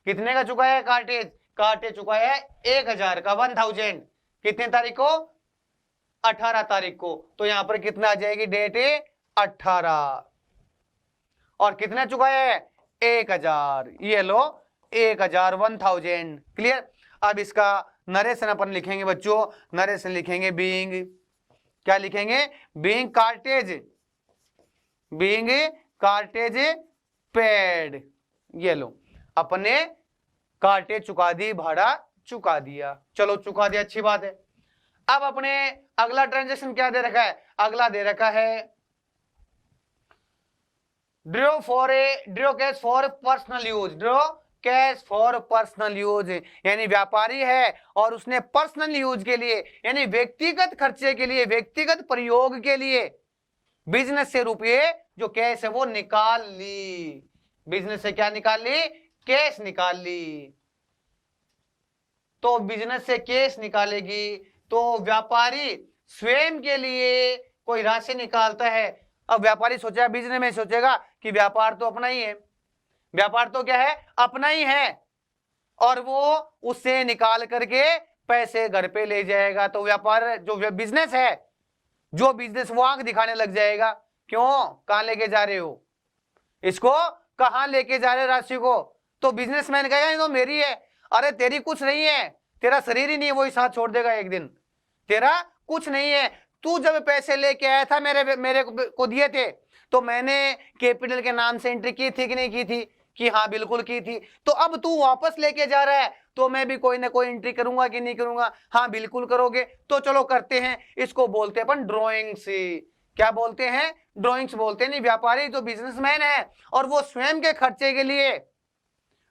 कितने का चुकाया है कार्टेज? कार्टेज चुकाया है 1,000 का, 1000। कितने तारीख को? 18 तारीख को। तो यहां पर कितना आ जाएगी? डेट 18। और कितना चुकाया है? 1,000। ये लो 1,000, 1000। क्लियर? अब इसका नरेशन अपन लिखेंगे बच्चों। नरेशन लिखेंगे बीइंग, क्या लिखेंगे? Being cartage, being cartage paid. ये लो, अपने कार्टेज चुका दी, भाड़ा चुका दिया। चलो चुका दिया, अच्छी बात है। अब अपने अगला ट्रांजेक्शन क्या दे रखा है? अगला दे रखा है draw cash for personal use. Draw cash for personal use, यानी व्यापारी है और उसने पर्सनल यूज के लिए, यानी व्यक्तिगत खर्चे के लिए, व्यक्तिगत प्रयोग के लिए बिजनेस से रुपये जो कैश है वो निकाल ली। बिजनेस से क्या निकाल ली? कैश निकाल ली। तो बिजनेस से कैश निकालेगी तो व्यापारी स्वयं के लिए कोई राशि निकालता है। अब व्यापारी सोचा, बिजनेस में सोचेगा कि व्यापार तो अपना ही है, व्यापार तो क्या है? अपना ही है, और वो उससे निकाल करके पैसे घर पे ले जाएगा। तो व्यापार जो बिजनेस है, जो बिजनेस वो आंख दिखाने लग जाएगा। क्यों? कहां लेके जा रहे हो इसको? कहां लेके जा रहे हो राशि को? तो बिजनेसमैन कहेगा ये तो मेरी है। अरे तेरी कुछ नहीं है, तेरा शरीर ही नहीं है, वो ही साथ छोड़ देगा एक दिन। तेरा कुछ नहीं है। तू जब पैसे लेके आया था, मेरे को दिए थे, तो मैंने कैपिटल के नाम से एंट्री की थी कि नहीं की थी? कि हाँ बिल्कुल की थी। तो अब तू वापस लेके जा रहा है तो मैं भी कोई ना कोई एंट्री करूंगा कि नहीं करूंगा? हाँ बिल्कुल करोगे। तो चलो करते हैं। इसको बोलते हैं अपन ड्रॉइंग्स। क्या बोलते हैं? ड्रॉइंग्स बोलते हैं। नहीं, व्यापारी जो बिजनेसमैन है और वो स्वयं के खर्चे के लिए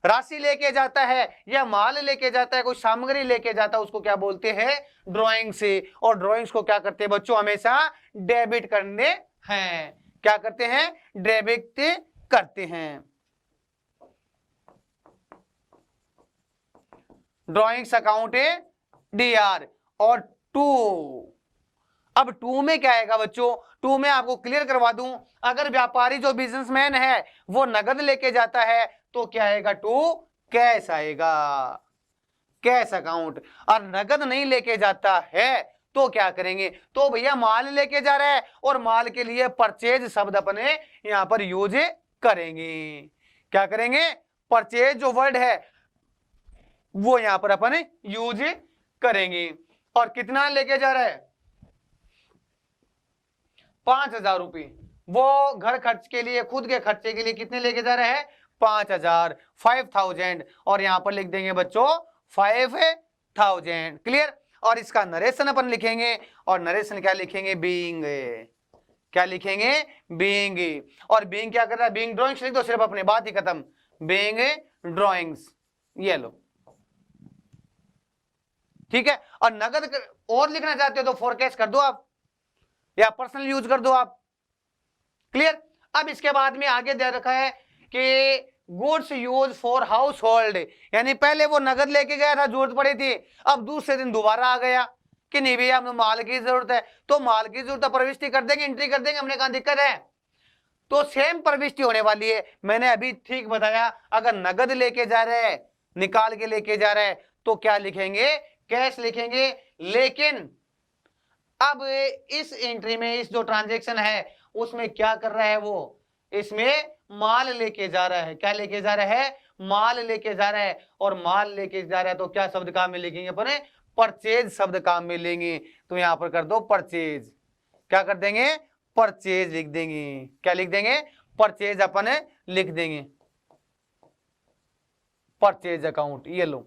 राशि लेके जाता है या माल लेके जाता है, कोई सामग्री लेके जाता है, उसको क्या बोलते हैं? ड्रॉइंग्स। और ड्रॉइंग्स को क्या करते हैं बच्चों? हमेशा डेबिट करने हैं। क्या करते हैं? डेबिट करते हैं। ड्रॉइंग्स अकाउंट DR और 2। अब 2 में क्या आएगा बच्चों? 2 में आपको क्लियर करवा दूं, अगर व्यापारी जो बिजनेसमैन है वो नगद लेके जाता है तो क्या आएगा? 2 कैश आएगा, कैश अकाउंट। और नगद नहीं लेके जाता है तो क्या करेंगे? तो भैया माल लेके जा रहा है और माल के लिए परचेज शब्द अपने यहां पर यूज करेंगे। क्या करेंगे? परचेज जो वर्ड है वो यहां पर अपन यूज करेंगे। और कितना लेके जा रहा है? 5,000 रुपये। वो घर खर्च के लिए, खुद के खर्चे के लिए कितने लेके जा रहा है? 5,000, 5,000। और यहां पर लिख देंगे बच्चों 5,000। क्लियर? और इसका नरेशन अपन लिखेंगे, और नरेशन क्या लिखेंगे? बीइंग। क्या लिखेंगे? बीइंग। और बीइंग क्या कर रहा है? बीइंग ड्राइंग्स लिख दो सिर्फ, अपने बात ही खत्म। बीइंग ड्राइंग्स, ये लो, ठीक है। और नगद और लिखना चाहते हो तो फोरकास्ट कर दो आप, या पर्सनल यूज कर दो आप। क्लियर? अब इसके बाद में आगे दे रखा है कि goods use for house hold, यानी पहले वो नगद लेके गया था, जरूरत पड़ी थी, अब दूसरे दिन दोबारा आ गया कि नहीं भैया हमें माल की जरूरत है, तो माल की जरूरत प्रविष्टि कर देंगे, एंट्री कर देंगे। हमने कहा दिक्कत है, तो सेम प्रविष्टि होने वाली है। मैंने अभी ठीक बताया, अगर नगद लेके जा रहे हैं, निकाल के लेके जा रहे हैं, तो क्या लिखेंगे? कैश लिखेंगे। लेकिन अब इस एंट्री में, इस जो ट्रांजेक्शन है उसमें क्या कर रहा है वो? इसमें माल लेके जा रहा है। क्या लेके जा रहा है? माल लेके जा रहा है। और माल लेके जा रहा है तो क्या शब्द काम में लिखेंगे अपने? परचेज शब्द काम में लेंगे। तो यहां पर कर दो परचेज। क्या कर देंगे? परचेज लिख देंगे। क्या लिख देंगे? परचेज अपन लिख देंगे, परचेज अकाउंट, ये लो,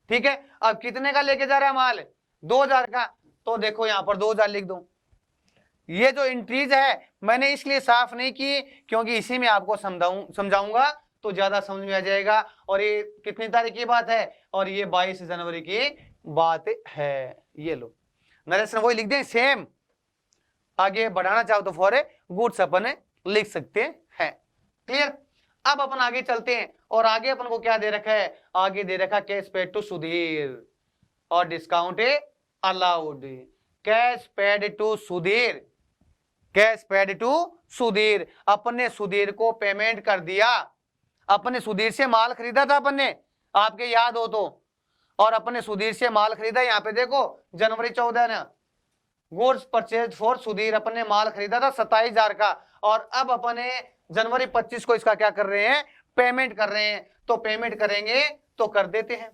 ठीक है। अब कितने का लेके जा रहा है माल? 2,000 का, तो देखो यहां पर 2,000 लिख दो। ये जो एंट्रीज है मैंने इसलिए साफ नहीं की क्योंकि इसी में आपको समझाऊंगा तो ज्यादा समझ में आ जाएगा। और ये कितनी तारीख की बात है? और ये 22 जनवरी की बात है। ये लो, नरेशन वही लिख दें सेम। आगे बढ़ाना चाहो तो फॉर गुड्स अपन लिख सकते हैं। क्लियर? अब अपन आगे चलते हैं, और आगे अपन को क्या दे रखा है? आगे दे रखा कैश पेड टू सुधीर और discount allowed. Cash paid to Sudhir, cash paid to Sudhir, अपन ने सुधीर को पेमेंट कर दिया। अपन ने सुधीर से माल खरीदा था, अपन ने, आपके याद हो तो, और अपन ने सुधीर से माल खरीदा। यहाँ पे देखो जनवरी 14 ना, गुड्स परचेज फॉर सुधीर, अपन ने माल खरीदा था 27,000 का, और अब अपन ने जनवरी 25 को इसका क्या कर रहे हैं? पेमेंट कर रहे हैं। तो पेमेंट करेंगे तो कर देते हैं।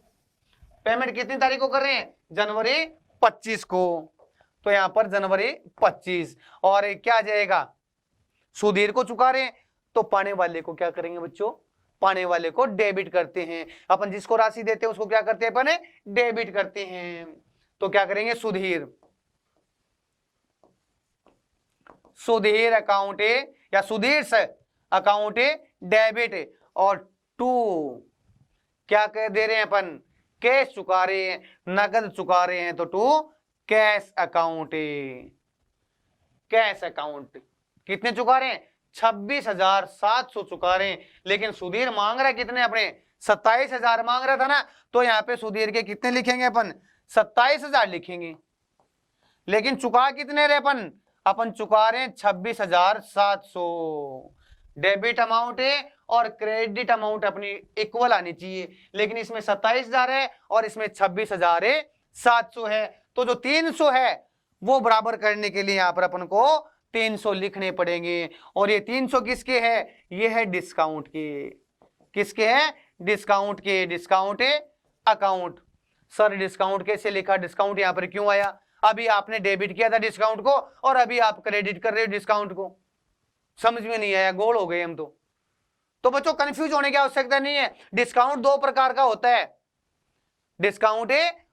पेमेंट कितनी तारीख को कर रहे हैं? जनवरी 25 को। तो यहां पर जनवरी 25, और क्या आ जाएगा? सुधीर को चुका रहे हैं, तो पाने वाले को क्या करेंगे बच्चों? पाने वाले को डेबिट करते हैं। अपन जिसको राशि देते हैं उसको क्या करते हैं? अपन डेबिट करते हैं। तो क्या करेंगे? सुधीर, सुधीर अकाउंट या सुधीर से अकाउंट डेबिट, और 2 क्या कह दे रहे हैं अपन? कैश चुका रहे हैं, नगद चुका रहे हैं, तो 2 कैश अकाउंट। कैश अकाउंट कितने चुका रहे हैं? 26,700 चुका रहे हैं। लेकिन सुधीर मांग रहा है कितने? अपने 27,000 मांग रहा था ना, तो यहाँ पे सुधीर के कितने लिखेंगे अपन? 27,000 लिखेंगे। लेकिन चुका कितने रहे अपन? अपन चुका रहे हैं 26,700। डेबिट अमाउंट है और क्रेडिट अमाउंट अपनी इक्वल आनी चाहिए, लेकिन इसमें 27,000 है और इसमें 26,700 है। तो जो 300 है वो बराबर करने के लिए यहां पर अपन को 300 लिखने पड़ेंगे। और ये 300 किसके है? ये है डिस्काउंट के। किसके है? डिस्काउंट के। Discount account. सर डिस्काउंट कैसे लिखा? डिस्काउंट यहां पर क्यों आया? अभी आपने डेबिट किया था डिस्काउंट को और अभी आप क्रेडिट कर रहे हो डिस्काउंट को। समझ में नहीं आया, गोल हो गए हम तो बच्चों कंफ्यूज होने की आवश्यकता नहीं है। डिस्काउंट 2 प्रकार का होता है। डिस्काउंट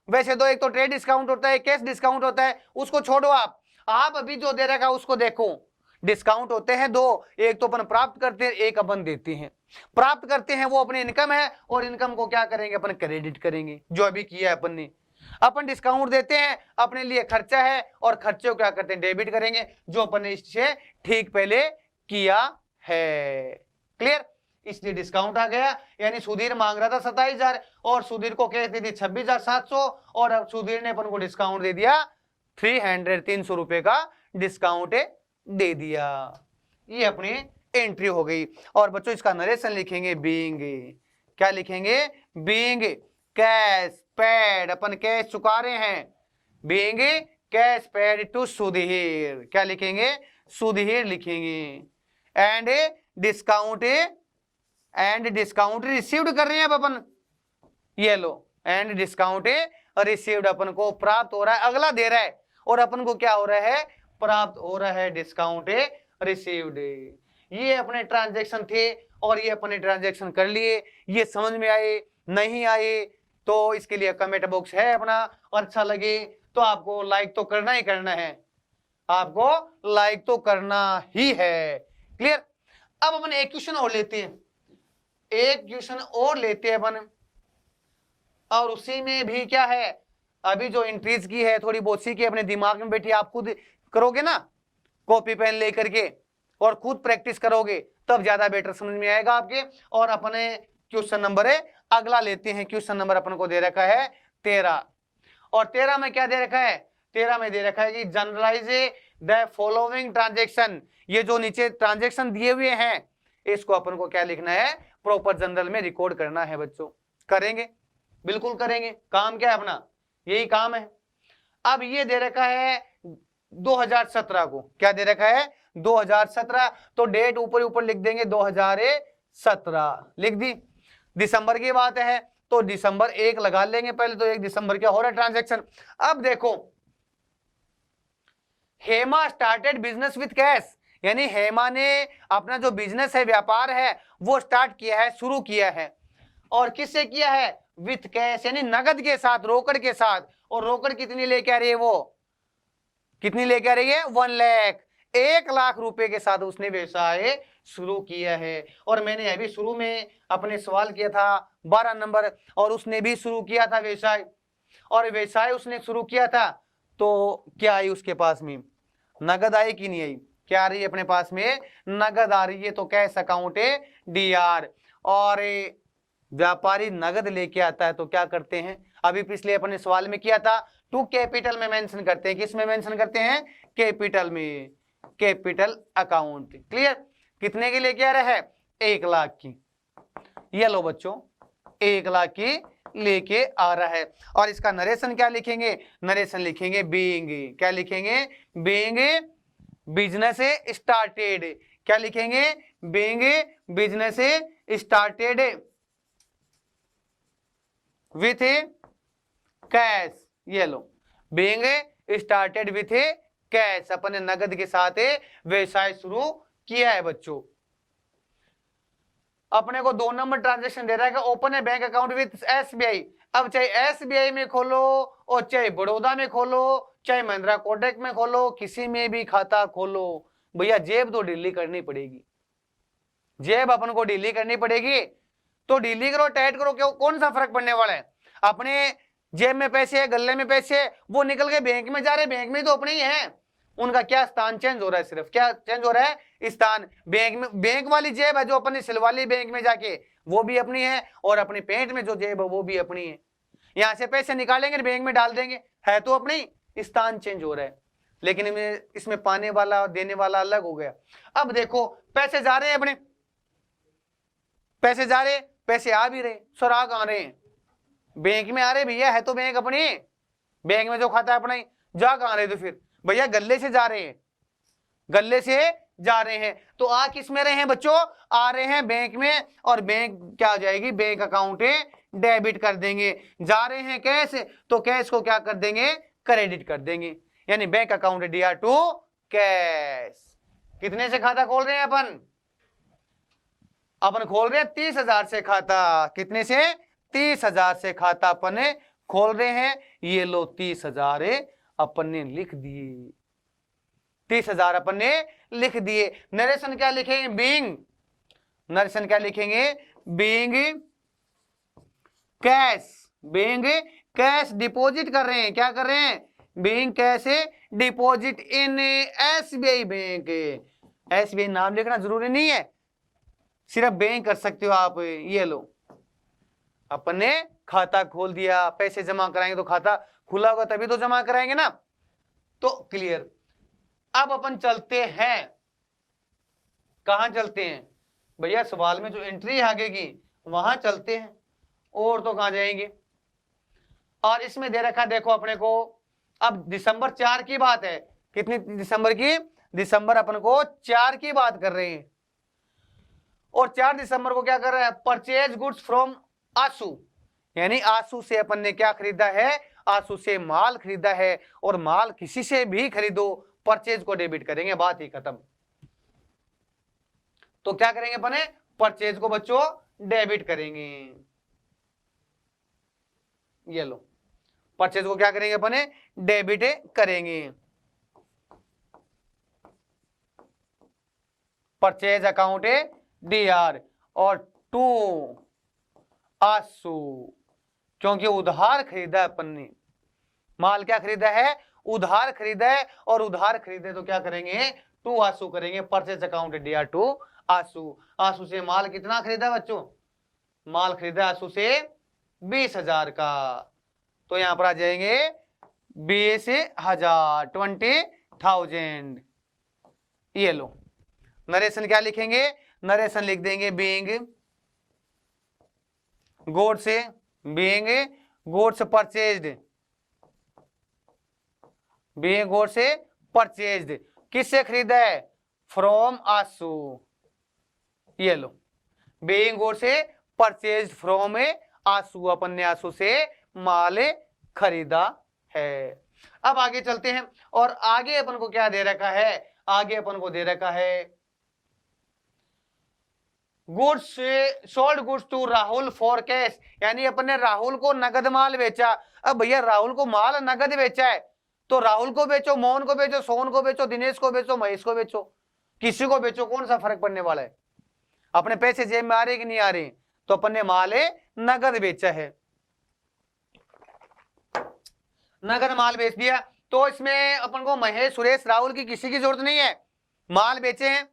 वैसे तो एक तो ट्रेड डिस्काउंट होता है, कैश डिस्काउंट होता है, उसको छोड़ो आप अभी जो दे रखा उसको देखो। डिस्काउंट होते हैं 2, एक तो अपन प्राप्त करते हैं, एक अपन देते हैं। प्राप्त करते हैं वो अपनी इनकम है, और इनकम को क्या करेंगे? अपन क्रेडिट करेंगे, जो अभी किया है अपन ने। अपन डिस्काउंट देते हैं, अपने लिए खर्चा है, और खर्चे को क्या करते हैं? डेबिट करेंगे, जो अपन ने इससे ठीक पहले किया है। क्लियर, इसलिए डिस्काउंट आ गया। यानी सुधीर मांग रहा था 27,000 और सुधीर को कैश दे दी 26,700 और अब सुधीर ने अपन को डिस्काउंट दे दिया 300 रुपए का डिस्काउंट दे दिया। ये अपनी एंट्री हो गई। और बच्चों इसका नरेशन लिखेंगे बीइंग, क्या लिखेंगे, बीइंग कैश पेड, अपन कैश चुका रहे हैं, being cash paid to Sudhir, क्या लिखेंगे, सुधीर लिखेंगे। एंड डिस्काउंट रिसीव्ड कर रहे हैं अब अपन, ये लो, एंड डिस्काउंट रिसीव्ड अपन को प्राप्त हो रहा है, अगला दे रहा है और अपन को क्या हो रहा है, प्राप्त हो रहा है डिस्काउंट रिसीव्ड। ये अपने ट्रांजैक्शन थे और ये अपने ट्रांजैक्शन कर लिए। ये समझ में आए नहीं आए तो इसके लिए कमेंट बॉक्स है अपना, और अच्छा लगे तो आपको लाइक तो करना ही करना है, आपको लाइक तो करना ही है। क्लियर। अब अपन एक क्वेश्चन और लेते हैं, एक क्वेश्चन और लेते हैं अपन, और उसी में भी क्या है, अभी जो एंट्रीज की है थोड़ी बहुत सी की अपने दिमाग में बैठी, आप खुद करोगे ना कॉपी पेन लेकर के और खुद प्रैक्टिस करोगे तब ज्यादा बेटर समझ में आएगा आपके। और अपने क्वेश्चन नंबर है अगला लेते हैं। क्वेश्चन नंबर अपन को दे रखा है 13, और 13 में क्या दे रखा है, 13 में दे रखा है कि जनरलाइज द फॉलोइंग ट्रांजेक्शन। ये जो नीचे ट्रांजेक्शन दिए हुए हैं इसको अपन को क्या लिखना है, प्रॉपर जनरल में रिकॉर्ड करना है बच्चों। करेंगे, बिल्कुल करेंगे, काम क्या है अपना, यही काम है। अब ये दे रखा है 2017 को, क्या दे रखा है 2017, तो डेट ऊपर ऊपर लिख देंगे 2017 लिख दी। दिसंबर की बात है तो दिसंबर 1 लगा लेंगे पहले, तो 1 दिसंबर क्या हो रहा है ट्रांजैक्शन। अब देखो Hema started business with cash, यानी हेमा ने अपना जो बिजनेस है, व्यापार है, वो स्टार्ट किया है, शुरू किया है, और किससे किया है, विथ कैश, यानी नगद के साथ, रोकड़ के साथ। और रोकड़ कितनी लेके आ रही है, वो कितनी लेके आ रही है, 1 लाख, 1 लाख रुपए के साथ उसने व्यवसाय शुरू किया है। और मैंने अभी शुरू में अपने सवाल किया था 12 नंबर, और उसने भी शुरू किया था व्यवसाय, और व्यवसाय उसने शुरू किया था तो क्या आई उसके पास में, नगद आई कि नहीं आई, क्या आ रही है अपने पास में, नगद आ रही है, तो कैश अकाउंट है DR। और व्यापारी नगद लेके आता है तो क्या करते हैं, अभी पिछले अपने सवाल में किया था, टू कैपिटल में मेंशन करते हैं, किस में मेंशन करते हैं, कैपिटल में, कैपिटल अकाउंट। क्लियर। कितने की लेके आ रहा है, 1 लाख की, ये लो बच्चों 1 लाख की लेके आ रहा है। और इसका नरेशन क्या लिखेंगे, नरेशन लिखेंगे बीइंग, क्या लिखेंगे, बीइंग बिजनेस स्टार्टेड, क्या लिखेंगे, being business started with cash, ये लो बीइंग स्टार्टेड विथ कैश, अपने नगद के साथ व्यवसाय शुरू किया है बच्चों। अपने को 2 नंबर ट्रांजैक्शन दे रहा है कि open A bank account with SBI। अब चाहे SBI में खोलो और चाहे बड़ौदा में खोलो, चाहे महिंद्रा कोटक में खोलो, किसी में भी खाता खोलो, भैया जेब तो ढीली करनी पड़ेगी, जेब अपन को ढीली करनी पड़ेगी। तो ढीली करो टाइट करो, क्यों, कौन सा फर्क पड़ने वाला है, अपने जेब में पैसे है, गले में पैसे है, वो निकल के बैंक में जा रहे, बैंक में तो अपने ही है, उनका क्या स्थान चेंज हो रहा है, सिर्फ क्या चेंज हो रहा है, स्थान। बैंक में, बैंक वाली जेब है जो अपनी सिलवाली बैंक में जाके, वो भी अपनी है, और अपनी पेट में जो जेब है वो भी अपनी है। यहां से पैसे निकालेंगे बैंक में डाल देंगे, है तो अपनी, स्थान चेंज हो रहा है, लेकिन इसमें पाने वाला और देने वाला अलग हो गया। अब देखो पैसे जा रहे हैं अपने, पैसे जा रहे, पैसे आ भी रहे, सुराग आ रहे हैं, बैंक में आ रहे भैया, है तो बैंक अपनी, बैंक में जो खाता है अपना ही, जा कहां रहे, तो फिर भैया गले से जा रहे हैं, गले से जा रहे हैं, तो आ किस में रहे हैं बच्चों, आ रहे हैं बैंक में, और बैंक क्या आ जाएगी, बैंक अकाउंट डेबिट कर देंगे। जा रहे हैं कैश, तो कैश को क्या कर देंगे, क्रेडिट कर देंगे, यानी bank account DR to cash. कितने से खाता खोल रहे हैं अपन, अपन खोल रहे हैं 30,000 से खाता, कितने से, 30,000 से खाता अपन खोल रहे हैं। ये लो 30,000 अपन ने लिख दिए, 30,000 अपन ने लिख दिए। नरेशन क्या लिखेंगे, बीइंग, नरेशन क्या लिखेंगे, being cash, being cash deposit कर रहे हैं, क्या कर रहे हैं, being cash deposit in SBI bank. SBI नाम लिखना जरूरी नहीं है, सिर्फ बैंक कर सकते हो आप। ये लो, अपन ने खाता खोल दिया, पैसे जमा कराएंगे तो खाता खुला होगा तभी तो जमा कराएंगे ना। तो क्लियर। अब अपन चलते हैं, कहां चलते हैं भैया, सवाल में जो एंट्री आगे की वहां चलते हैं, और तो कहां जाएंगे। और इसमें दे रखा देखो अपने को, अब दिसंबर 4 की बात है, कितनी दिसंबर की, दिसंबर अपन को 4 की बात कर रहे हैं। और 4 दिसंबर को क्या कर रहे हैं, परचेज गुड्स फ्रॉम आंसू, यानी आंसू से अपन ने क्या खरीदा है, आंसू से माल खरीदा है। और माल किसी से भी खरीदो, परचेज को डेबिट करेंगे, बात ही खत्म। तो क्या करेंगे अपन, परचेज को बच्चों डेबिट करेंगे। ये लो, परचेज को क्या करेंगे अपन, डेबिट करेंगे। परचेज अकाउंट DR और टू आंसू, क्योंकि उधार खरीदा है अपन ने, माल क्या खरीदा है, उधार खरीदा है। और उधार खरीदे तो क्या करेंगे, टू आंसू करेंगे, परचेज अकाउंट DR टू आंसू। आंसू से माल कितना खरीदा बच्चों, माल खरीदा आंसू से 20,000 का, तो यहां पर आ जाएंगे 20,000, 20,000। ये लो, नरेशन क्या लिखेंगे, नरेशन लिख देंगे being goods, being goods purchased, being goods purchased, किससे खरीदा है, फ्रॉम आंसू। ये लो, बीइंग गुड्स परचेज्ड फ्रॉम आंसू, अपन ने आंसू से माल खरीदा है। अब आगे चलते हैं, और आगे अपन को क्या दे रखा है, आगे अपन को दे रखा है goods sold goods to Rahul for cash, यानी अपन ने राहुल को नगद माल बेचा। अब भैया राहुल को माल नगद बेचा है, तो राहुल को बेचो, मोहन को बेचो, सोहन को बेचो, दिनेश को बेचो, महेश को बेचो, किसी को बेचो, कौन सा फर्क पड़ने वाला है, अपने पैसे जेब में आ रहे कि नहीं आ रहे। तो अपन ने माल नगद बेचा है, नगद माल बेच दिया। तो इसमें अपन को महेश, सुरेश, राहुल की किसी की जरूरत नहीं है, माल बेचे हैं,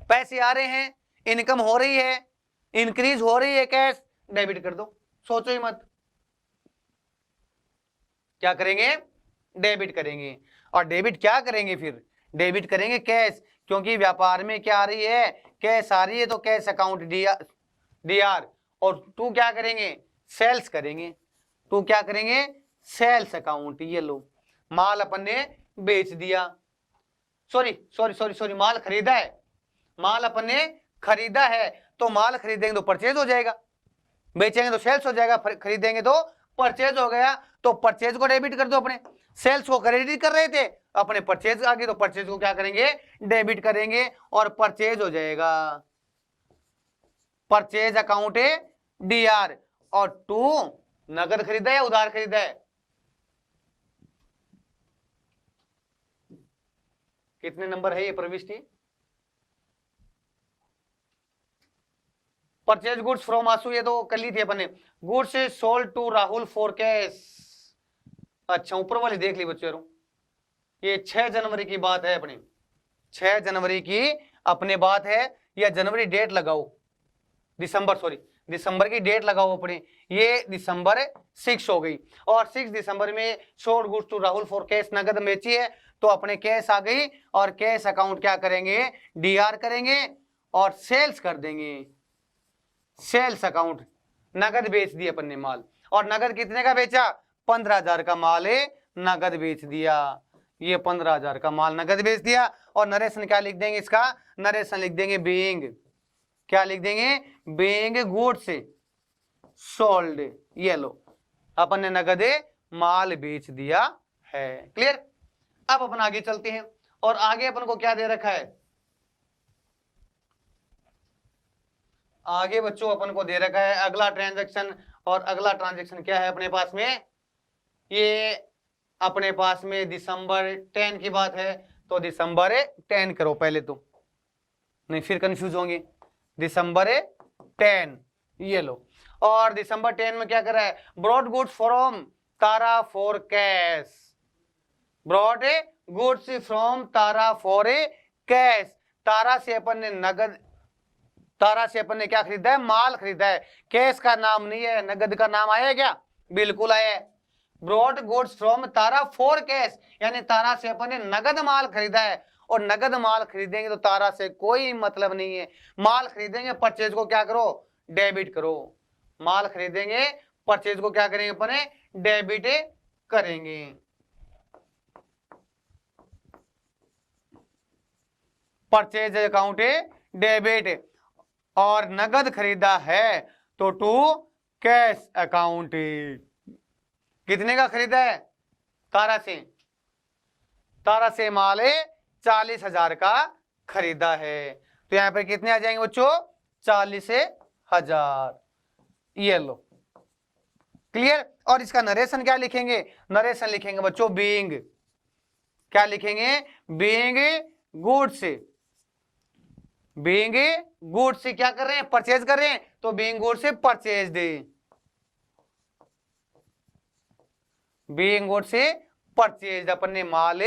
पैसे आ रहे हैं, इनकम हो रही है, इंक्रीज हो रही है, कैश डेबिट कर दो, सोचो ही मत। क्या करेंगे, डेबिट करेंगे। और डेबिट क्या करेंगे फिर, डेबिट करेंगे कैश, क्योंकि व्यापार में क्या आ रही है, कैश आ रही है, तो कैश अकाउंट DR। और टू क्या करेंगे, सेल्स करेंगे, टू क्या करेंगे, सेल्स अकाउंट। ये लो, माल अपन ने बेच दिया, सॉरी माल खरीदा है, माल अपन ने खरीदा है, तो माल खरीदेंगे तो परचेज हो जाएगा, बेचेंगे तो सेल्स हो जाएगा, खरीदेंगे तो परचेज हो गया। तो परचेज को डेबिट कर दो, अपने सेल्स को क्रेडिट कर रहे थे, अपने परचेज आ गई, तो परचेज को क्या करेंगे, डेबिट करेंगे, और परचेज हो जाएगा, परचेज अकाउंट DR। और टू नगद खरीदा है, उधार खरीदा है, कितने नंबर है ये प्रविष्टि, परचेज गुड्स फ्रॉम आंसू, ये तो कर ली थी अपन ने, goods sold to Rahul for cash. अच्छा, ऊपर वाली देख ली बच्चों, ये 6 जनवरी की बात है अपनी, 6 जनवरी की अपने बात है, या जनवरी डेट लगाओ, दिसंबर की डेट लगाओ अपने, ये दिसंबर 6 हो गई। और 6 दिसंबर में sold goods to Rahul for cash, नगद बेची है, तो अपने कैश आ गई, और कैश अकाउंट क्या करेंगे, DR करेंगे, और सेल्स कर देंगे, सेल्स अकाउंट। नगद बेच दिया अपन ने माल, और नगद कितने का बेचा, 15,000 का माल है, नगद बेच दिया, ये 15,000 का माल नगद बेच दिया। और नरेशन क्या लिख देंगे इसका, नरेशन लिख देंगे बीइंग, क्या लिख देंगे, बीइंग गुड्स सोल्ड। ये लो, अपन ने नगद माल बेच दिया है, क्लियर। अब अपन आगे चलते हैं, और आगे अपन को क्या दे रखा है, आगे बच्चों अपन को दे रखा है अगला ट्रांजैक्शन। और अगला ट्रांजैक्शन क्या है अपने पास में, ये अपने पास में दिसंबर 10 की बात है, तो दिसंबर 10 करो पहले, तो नहीं फिर कंफ्यूज होंगे। दिसंबर 10, ये लो, और दिसंबर 10 में क्या कर रहा है, brought goods from Tara for cash, brought goods from Tara for cash, Tara से अपन ने नगद तारा से अपन ने क्या खरीदा है? माल खरीदा है। कैश का नाम नहीं है, नगद का नाम आया क्या? बिल्कुल आया है। Brought goods from Tara for cash, यानी तारा से अपन ने नगद माल खरीदा है। और नगद माल खरीदेंगे तो तारा से कोई मतलब नहीं है। माल खरीदेंगे, परचेज को क्या करो? डेबिट करो। माल खरीदेंगे, परचेज को क्या करेंगे अपने? डेबिट करेंगे। Purchase account debit. और नगद खरीदा है तो टू कैश अकाउंट। कितने का खरीदा है? तारा से, तारा से माल 40,000 का खरीदा है। तो यहां पे कितने आ जाएंगे बच्चों? 40,000। ये लो, क्लियर। और इसका नरेशन क्या लिखेंगे? नरेशन लिखेंगे बच्चों बीइंग। क्या लिखेंगे? Being goods. बीइंग गुड्स से क्या कर रहे हैं? परचेज कर रहे हैं, तो बीइंग गुड्स से परचेज दे। बीइंग गुड्स से परचेज, अपन ने माल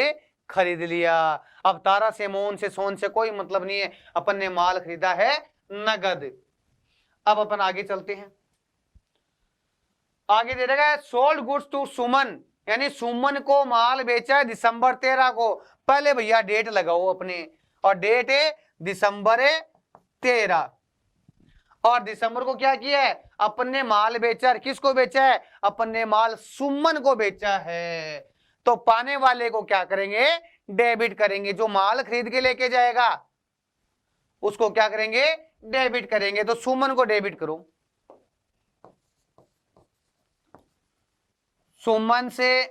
खरीद लिया। अब तारा से, मोहन से, सोन से कोई मतलब नहीं है, अपन ने माल खरीदा है नगद। अब अपन आगे चलते हैं। आगे दे रखा है सोल्ड गुड्स टू सुमन, यानी सुमन को माल बेचा है दिसंबर 13 को। पहले भैया डेट लगाओ अपने, और डेट है दिसंबर 13। और दिसंबर को क्या किया है? अपन ने माल बेचा। किसको बेचा है? अपन ने माल सुमन को बेचा है। तो पाने वाले को क्या करेंगे? डेबिट करेंगे। जो माल खरीद के लेके जाएगा उसको क्या करेंगे? डेबिट करेंगे। तो सुमन को डेबिट करो। सुमन से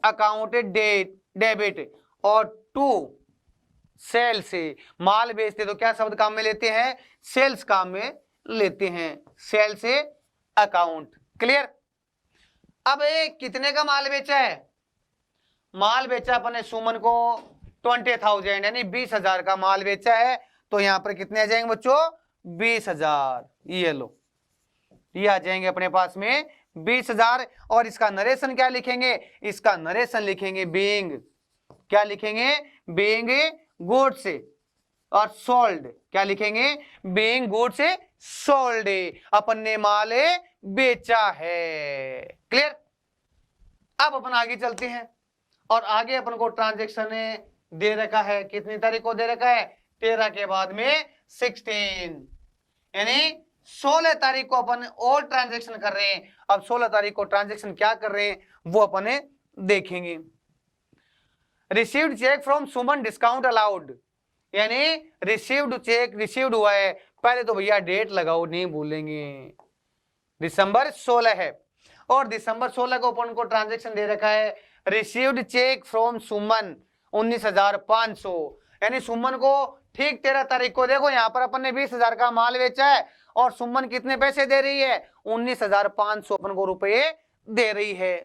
अकाउंट डेबिट। और टू सेल से माल बेचते तो क्या शब्द काम में लेते हैं? सेल्स काम में लेते हैं। सेल से अकाउंट। क्लियर। अब कितने का माल बेचा है? माल बेचा अपने सुमन को 20,000, यानी 20,000 का माल बेचा है। तो यहां पर कितने आ जाएंगे बच्चों? 20,000। ये लो, ये आ जाएंगे अपने पास में 20,000। और इसका नरेशन क्या लिखेंगे? इसका नरेशन लिखेंगे बीइंग। क्या लिखेंगे? बीइंग गुड्स और सोल्ड। क्या लिखेंगे? Being goods sold. अपन ने माल बेचा है। क्लियर। अब अपन आगे चलते हैं। और आगे अपन को ट्रांजैक्शन दे रखा है। कितनी तारीख को दे रखा है? 13 के बाद में 16, यानी 16 तारीख को अपन और ट्रांजैक्शन कर रहे हैं। अब 16 तारीख को ट्रांजैक्शन क्या कर रहे हैं वो अपन देखेंगे। Received cheque from Suman discount allowed, यानी रिसीव्ड चेक रिसीव्ड हुआ है। पहले तो भैया डेट लगाओ, नहीं भूलेंगे। दिसंबर 16 है, और दिसंबर 16 को अपन को ट्रांजैक्शन दे रखा है। रिसीव्ड चेक फ्रॉम सुमन 19,500, यानी सुमन को ठीक 13 तारीख को, देखो यहाँ पर अपन ने 20,000 का माल बेचा है और सुमन कितने पैसे दे रही है? 19,500 अपन को रुपये दे रही है।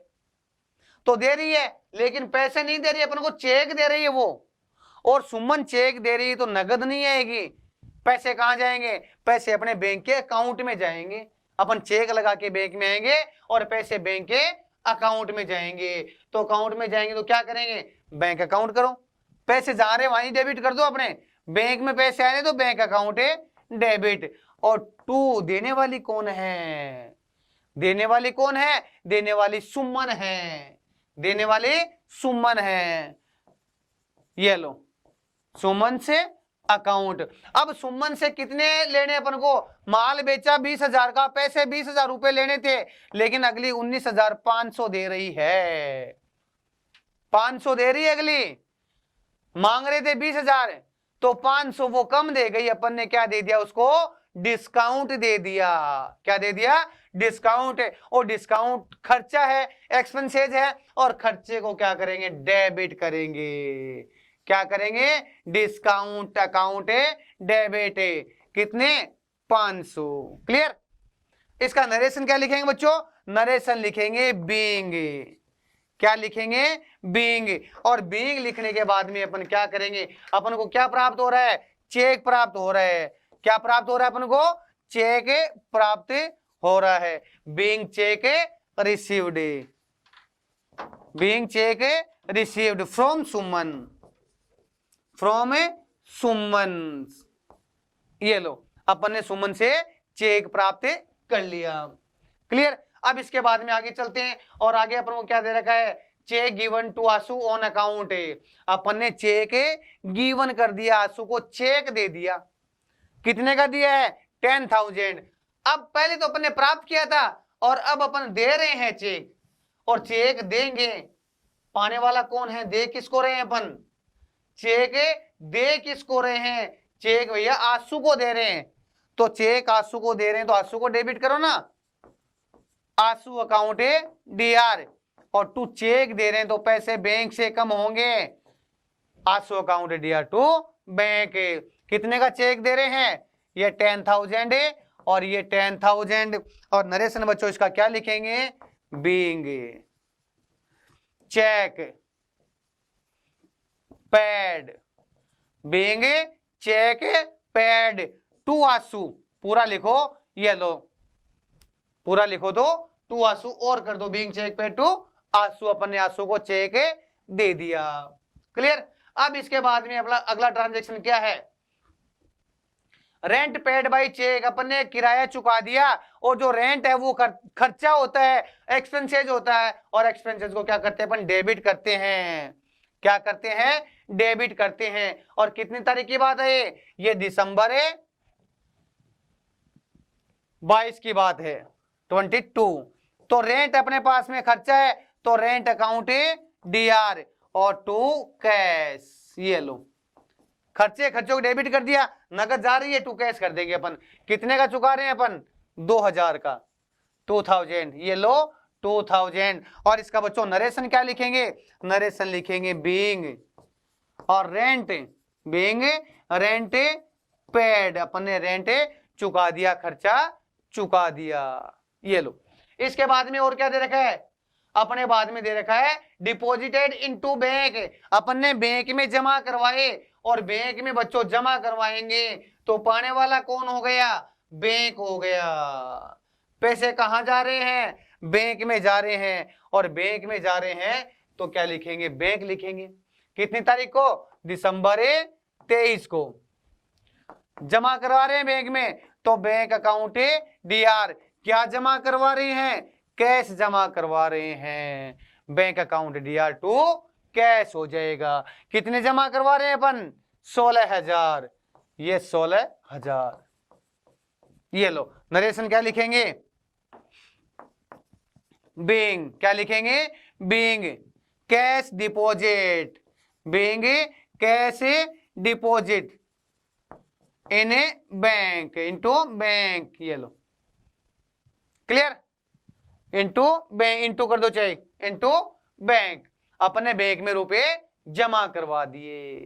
तो दे रही है, लेकिन पैसे नहीं दे रही है, अपन को चेक दे रही है वो। और सुमन चेक दे रही है तो नगद नहीं आएगी। पैसे कहां जाएंगे? पैसे अपने बैंक के अकाउंट में जाएंगे। अपन चेक लगा के बैंक में आएंगे और पैसे बैंक के अकाउंट में जाएंगे। तो अकाउंट में जाएंगे तो क्या करेंगे? बैंक अकाउंट करो। पैसे जा रहे वहीं डेबिट कर दो अपने। बैंक में पैसे आए तो बैंक अकाउंट है डेबिट। और टू देने वाली कौन है? देने वाली कौन है? देने वाली सुमन है। देने वाली सुमन है। ये लो, सुमन से अकाउंट। अब सुमन से कितने लेने अपन को? माल बेचा 20,000 का, पैसे 20,000 रुपए लेने थे, लेकिन अगली 19,500 दे रही है। 500 दे रही है अगली। मांग रहे थे 20,000, तो 500 वो कम दे गई। अपन ने क्या दे दिया उसको? डिस्काउंट दे दिया। क्या दे दिया? डिस्काउंट। और डिस्काउंट खर्चा है, एक्सपेंसेज है, और खर्चे को क्या करेंगे? डेबिट करेंगे। क्या करेंगे? Discount account debit. कितने? 500। क्लियर। इसका नरेशन क्या लिखेंगे बच्चों? नरेशन लिखेंगे बीइंग। क्या लिखेंगे? बीइंग। और बीइंग लिखने के बाद में अपन क्या करेंगे? अपन को क्या प्राप्त हो रहा है? चेक प्राप्त हो रहा है। क्या प्राप्त हो रहा है अपन को? चेक प्राप्त हो रहा है। Being cheque received. Being cheque received from Suman. From Suman. ये लो, अपन ने सुमन से चेक प्राप्त कर लिया। क्लियर। अब इसके बाद में आगे चलते हैं और आगे अपन को क्या दे रखा है, cheque given to Ashu on account. अपन ने चेक गिवन कर दिया, आशु को चेक दे दिया। कितने का दिया है, 10,000। अब पहले तो अपन ने प्राप्त किया था और अब अपन दे रहे हैं चेक, और चेक देंगे, पाने वाला कौन है, दे किसको रहे हैं अपन, चेक दे किसको रहे हैं, चेक भैया आशु को दे रहे हैं। तो चेक आशु को दे रहे हैं तो आशु को डेबिट करो ना, आशु अकाउंट DR, और टू चेक दे रहे हैं तो पैसे बैंक से कम होंगे, आशु अकाउंट DR टू बैंक। कितने का चेक दे रहे हैं, ये 10,000 और ये 10,000, और नरेशन बच्चों इसका क्या लिखेंगे, being cheque paid, being cheque paid to Ashu, पूरा लिखो, ये लो पूरा लिखो दो, टू आशु और कर दो, बीइंग चेक पेड टू आशु, अपन ने आशु को चेक दे दिया। क्लियर। अब इसके बाद में अपना अगला ट्रांजैक्शन क्या है, रेंट पेड बाय चेक, अपन ने किराया चुका दिया, और जो रेंट है वो खर्चा होता है, एक्सपेंसेज होता है, और एक्सपेंसेज को क्या करते हैं अपन, डेबिट करते हैं। क्या करते हैं, डेबिट करते हैं। और कितनी तारीख की बात है ये दिसंबर 22 की बात है, 22। तो रेंट अपने पास में खर्चा है, तो रेंट अकाउंट DR, और टू कैश, ये लो खर्चों को डेबिट कर दिया, नगद जा रही है, टू कैश कर देंगे अपन। कितने का चुका रहे हैं अपन, 2,000 का, 2,000, ये लो 2,000। और इसका बच्चों नरेशन क्या लिखेंगे, नरेशन लिखेंगे बीइंग, और रेंट बीइंग रेंट पेड, अपन ने रेंट चुका दिया, खर्चा चुका दिया, ये लो। इसके बाद में और क्या दे रखा है, अपने बाद में दे रखा है डिपॉजिटेड इनटू बैंक, अपन ने बैंक में जमा करवाए, और बैंक में बच्चों जमा करवाएंगे तो पाने वाला कौन हो गया, बैंक हो गया। पैसे कहां जा रहे हैं, बैंक में जा रहे हैं, और बैंक में जा रहे हैं तो क्या लिखेंगे, बैंक लिखेंगे। कितनी तारीख को, दिसंबर 23 को जमा करवा रहे हैं बैंक में, तो बैंक अकाउंट DR, क्या जमा करवा रहे हैं, कैश जमा करवा रहे हैं, bank account DR to cash हो जाएगा। कितने जमा करवा रहे हैं अपन, 16,000, ये 16,000, ये लो। नरेशन क्या लिखेंगे, बीइंग, क्या लिखेंगे, being cash deposit, being cash deposit in A bank, into bank, ये लो। क्लियर। इनटू बैंक, इनटू कर दो चेक, इनटू बैंक, अपने बैंक में रुपए जमा करवा दिए।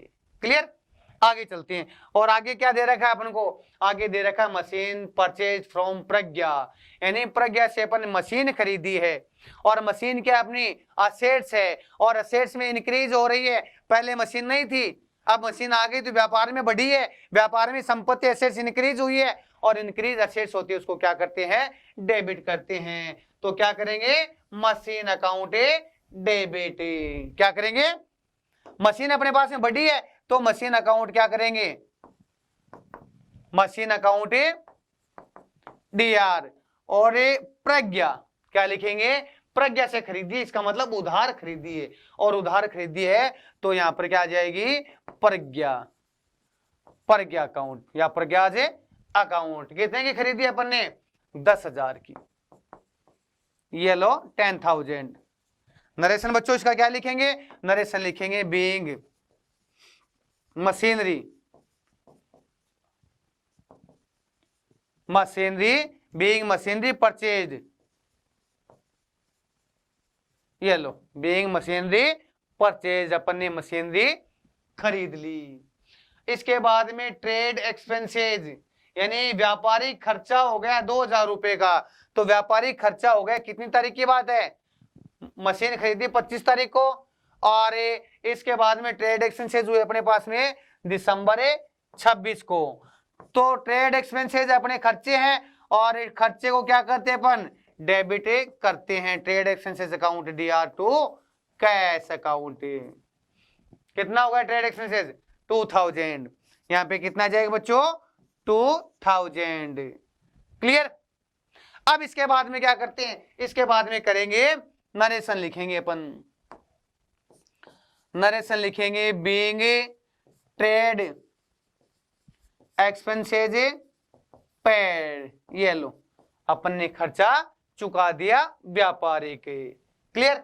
क्लियर। आगे चलते हैं और आगे क्या दे रखा है अपन को, आगे दे रखा है मशीन परचेज फ्रॉम प्रज्ञा, यानी प्रज्ञा से अपन मशीन खरीदी है, और मशीन क्या अपनी असेट्स है, और असेट्स में इंक्रीज हो रही है। पहले मशीन नहीं थी, अब मशीन आ गई तो व्यापार में बढ़ी है, व्यापार में संपत्ति असेट्स इंक्रीज हुई है, और इंक्रीज असेट्स होती है उसको क्या करते हैं, डेबिट करते हैं। तो क्या करेंगे, मशीन अकाउंट डेबिट, क्या करेंगे, मशीन अपने पास में बढ़ी है तो मशीन अकाउंट क्या करेंगे, मशीन अकाउंट DR, और प्रज्ञा क्या लिखेंगे, प्रज्ञा से खरीदी, इसका मतलब उधार खरीदी है, और उधार खरीदी है तो यहां पर क्या आ जाएगी, प्रज्ञा, प्रज्ञा अकाउंट या प्रज्ञा से अकाउंट। कितने की खरीदी अपन ने, 10,000 की, ये लो 10,000। नरेशन बच्चों इसका क्या लिखेंगे, नरेशन लिखेंगे being machinery, machinery being machinery purchase, ये लो बीइंग मशीनरी परचेज, अपन ने मशीनरी खरीद ली। इसके बाद में ट्रेड एक्सपेंसेज, यानी व्यापारिक खर्चा हो गया 2,000 रुपए का, तो व्यापारिक खर्चा हो गया, कितनी तारीख की बात है, मशीन खरीदी 25 तारीख को, और इसके बाद में ट्रेड एक्सपेंसेज हुए अपने पास में दिसंबर 26 को। तो ट्रेड एक्सपेंसेज अपने खर्चे हैं, और खर्चे को क्या करते हैं अपन, डेबिट करते हैं, trade expenses account DR to cash account. कितना होगा ट्रेड एक्सपेंसेज, 2,000, यहाँ पे कितना जाएगा बच्चों, 2000। क्लियर। अब इसके बाद में क्या करते हैं, इसके बाद में करेंगे नरेशन लिखेंगे अपन, नरेशन लिखेंगे बीइंग ट्रेड एक्सपेंसेज पेड। ये लो, अपन ने खर्चा चुका दिया व्यापारी के। क्लियर।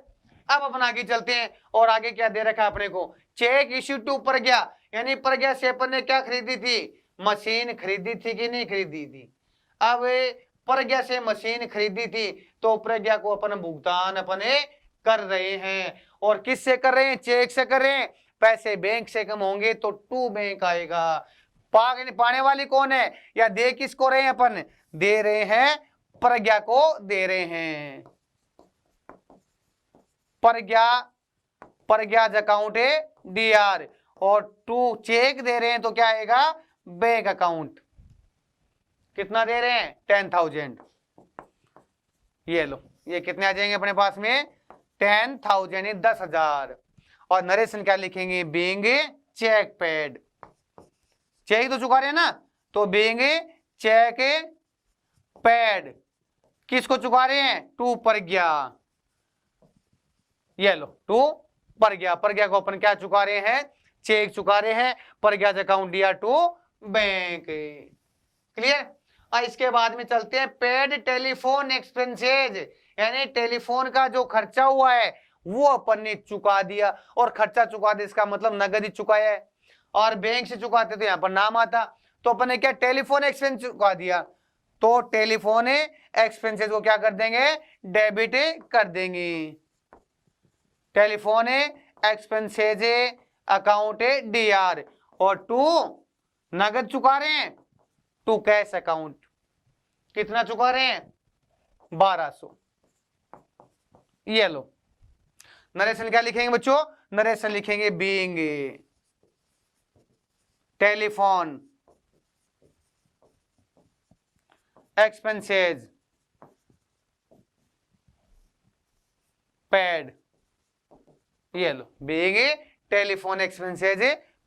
अब अपन आगे चलते हैं और आगे क्या दे रखा है अपने को, चेक इश्यू टू प्रज्ञा, यानी प्रज्ञा से अपन ने क्या खरीदी थी, मशीन खरीदी थी कि नहीं खरीदी थी। अब प्रज्ञा से मशीन खरीदी थी तो प्रज्ञा को अपन भुगतान अपने कर रहे हैं, और किससे कर रहे हैं, चेक से कर रहे हैं। पैसे बैंक से कम होंगे तो टू बैंक आएगा। पाने वाली कौन है, या दे किसको रहे हैं अपन, दे रहे हैं प्रज्ञा को दे रहे हैं। प्रज्ञा अकाउंट है DR, और टू चेक दे रहे हैं तो क्या आएगा, बैंक अकाउंट। कितना दे रहे हैं, 10,000। ये लो, ये कितने आ जाएंगे अपने पास में, 10,000 10,000। और नरेशन क्या लिखेंगे, बीइंग चेक पेड, चेक तो चुका रहे हैं ना, तो बीइंग चेक पेड किसको चुका रहे हैं, टू प्रज्ञा। ये लो, टू प्रज्ञा, प्रज्ञा को अपन क्या चुका रहे हैं, चेक चुका रहे हैं। Pragya account DR to bank. Clear. और इसके बाद में चलते हैं पेड टेलीफोन एक्सपेंसेज, यानी टेलीफोन का जो खर्चा हुआ है वो अपन ने चुका दिया, और खर्चा चुका दिया इसका मतलब नगद ही चुकाया है, और बैंक से चुकाते तो यहाँ पर नाम आता, तो अपन ने क्या टेलीफोन एक्सपेंस चुका दिया, तो टेलीफोन एक्सपेंसेस को क्या कर देंगे, डेबिट कर देंगे। टेलीफोन एक्सपेंसेज अकाउंट DR, और टू नगद चुका रहे हैं, टू कैश अकाउंट कितना चुका रहे हैं, 1200। ये लो, नरेशन क्या लिखेंगे बच्चों, नरेशन लिखेंगे बीइंग टेलीफोन एक्सपेंसेज पेड। ये लो, बीइंग टेलीफोन एक्सपेंसेज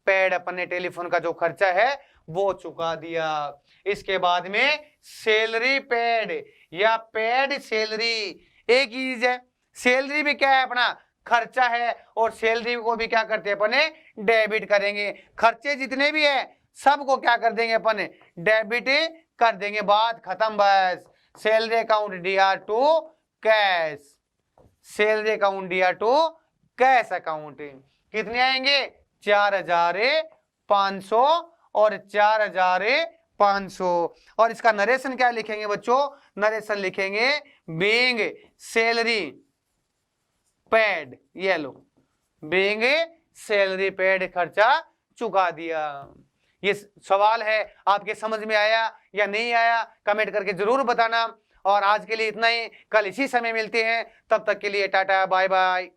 पेड, अपन ने टेलीफोन का जो खर्चा है वो चुका दिया। इसके बाद में सैलरी पेड या पेड सैलरी एक ही चीज है। सैलरी भी क्या है, अपना खर्चा है, और सैलरी को भी क्या करते हैं अपने डेबिट करेंगे। खर्चे जितने भी है सबको क्या कर देंगे अपन, डेबिट कर देंगे, बात खत्म बस। Salary account DR to cash, salary account DR to cash account. कितने आएंगे, 4,500 और 4,500। और इसका नरेशन क्या लिखेंगे बच्चों, नरेशन लिखेंगे बीइंग सैलरी पेड। ये लो, बीइंग सैलरी पेड, खर्चा चुका दिया। ये सवाल है, आपके समझ में आया या नहीं आया, कमेंट करके जरूर बताना। और आज के लिए इतना ही, कल इसी समय मिलते हैं, तब तक के लिए टाटा बाय बाय।